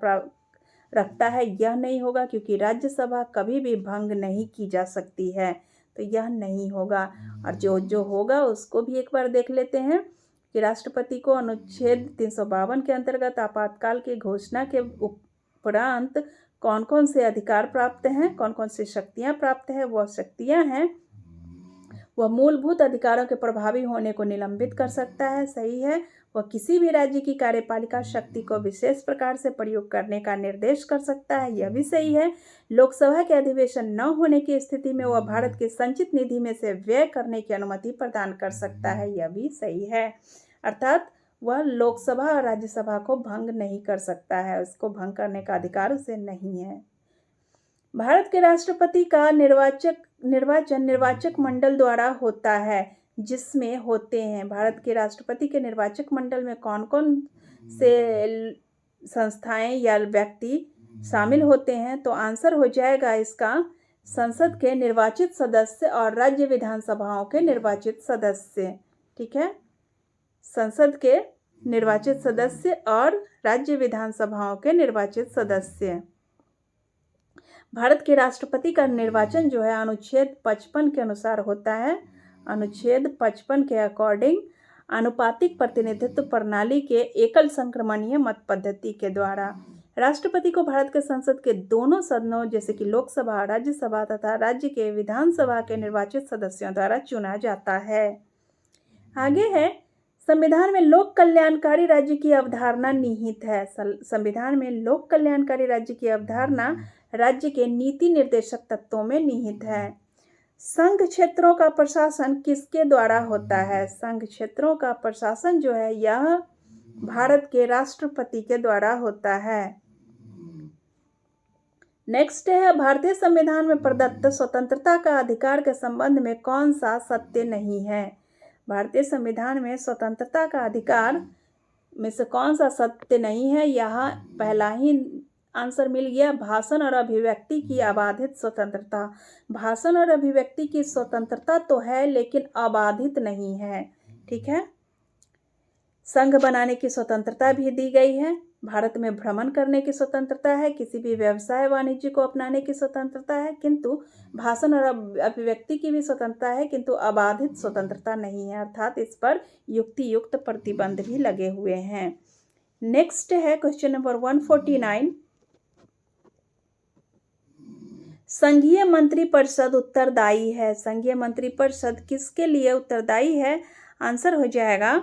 रखता है। यह नहीं होगा क्योंकि राज्यसभा कभी भी भंग नहीं की जा सकती है, तो यह नहीं होगा। और जो होगा उसको भी एक बार देख लेते हैं कि राष्ट्रपति को अनुच्छेद 352 के अंतर्गत आपातकाल की घोषणा के उपरांत कौन कौन से अधिकार प्राप्त हैं, कौन कौन सी शक्तियां प्राप्त है। वह शक्तियां हैं, वह मूलभूत अधिकारों के प्रभावी होने को निलंबित कर सकता है, सही है। वह किसी भी राज्य की कार्यपालिका शक्ति को विशेष प्रकार से प्रयोग करने का निर्देश कर सकता है, यह भी सही है। लोकसभा के अधिवेशन न होने की स्थिति में वह भारत के संचित निधि में से व्यय करने की अनुमति प्रदान कर सकता है, यह भी सही है। अर्थात वह लोकसभा और राज्यसभा को भंग नहीं कर सकता है, उसको भंग करने का अधिकार उसे नहीं है। भारत के राष्ट्रपति का निर्वाचन निर्वाचक मंडल द्वारा होता है, जिसमें होते हैं भारत के राष्ट्रपति के निर्वाचक मंडल में कौन कौन से संस्थाएं या व्यक्ति शामिल होते हैं। तो आंसर हो जाएगा इसका संसद के निर्वाचित सदस्य और राज्य विधानसभाओं के निर्वाचित सदस्य। ठीक है, संसद के निर्वाचित सदस्य और राज्य विधानसभाओं के निर्वाचित सदस्य। भारत के राष्ट्रपति का निर्वाचन जो है अनुच्छेद 55 के अनुसार होता है। अनुच्छेद 55 के अकॉर्डिंग आनुपातिक प्रतिनिधित्व प्रणाली के एकल संक्रमणीय मत पद्धति के द्वारा राष्ट्रपति को भारत के संसद के दोनों सदनों जैसे कि लोकसभा, राज्यसभा तथा राज्य के विधानसभा के निर्वाचित सदस्यों द्वारा चुना जाता है। आगे है संविधान में लोक कल्याणकारी राज्य की अवधारणा निहित है। संविधान में लोक कल्याणकारी राज्य की अवधारणा राज्य के नीति निर्देशक तत्वों में निहित है। संघ क्षेत्रों का प्रशासन किसके द्वारा होता है? संघ क्षेत्रों का प्रशासन जो है यह भारत के राष्ट्रपति के द्वारा होता है। नेक्स्ट है भारतीय संविधान में प्रदत्त स्वतंत्रता का अधिकार के संबंध में कौन सा सत्य नहीं है? भारतीय संविधान में स्वतंत्रता का अधिकार में से कौन सा सत्य नहीं है? यहाँ पहला ही आंसर मिल गया भाषण और अभिव्यक्ति की अबाधित स्वतंत्रता। भाषण और अभिव्यक्ति की स्वतंत्रता तो है लेकिन अबाधित नहीं है। ठीक है। संघ बनाने की स्वतंत्रता भी दी गई है। भारत में भ्रमण करने की स्वतंत्रता है। किसी भी व्यवसाय वाणिज्य को अपनाने की स्वतंत्रता है, किंतु भाषण और अभिव्यक्ति की भी स्वतंत्रता है, किंतु अबाधित स्वतंत्रता नहीं है, अर्थात इस पर युक्ति युक्त प्रतिबंध भी लगे हुए हैं। नेक्स्ट है क्वेश्चन नंबर 149। संघीय मंत्रिपरिषद उत्तरदायी है। संघीय मंत्रिपरिषद किसके लिए उत्तरदायी है? आंसर हो जाएगा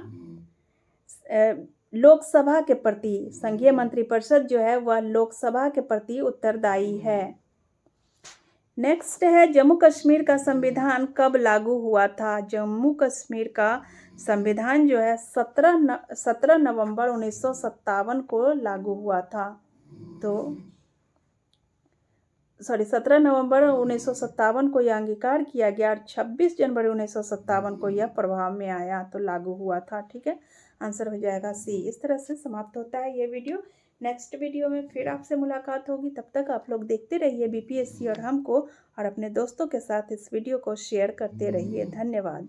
लोकसभा के प्रति। संघीय मंत्रिपरिषद जो है वह लोकसभा के प्रति उत्तरदायी है। नेक्स्ट है जम्मू कश्मीर का संविधान कब लागू हुआ था? जम्मू कश्मीर का संविधान जो है 17 नवंबर 1957 को लागू हुआ था। तो 17 नवंबर 1957 को यह अंगीकार किया गया और 26 जनवरी 1957 को यह प्रभाव में आया, तो लागू हुआ था। ठीक है, आंसर हो जाएगा सी। इस तरह से समाप्त होता है ये वीडियो। नेक्स्ट वीडियो में फिर आपसे मुलाकात होगी। तब तक आप लोग देखते रहिए बीपीएससी और हमको, और अपने दोस्तों के साथ इस वीडियो को शेयर करते रहिए। धन्यवाद।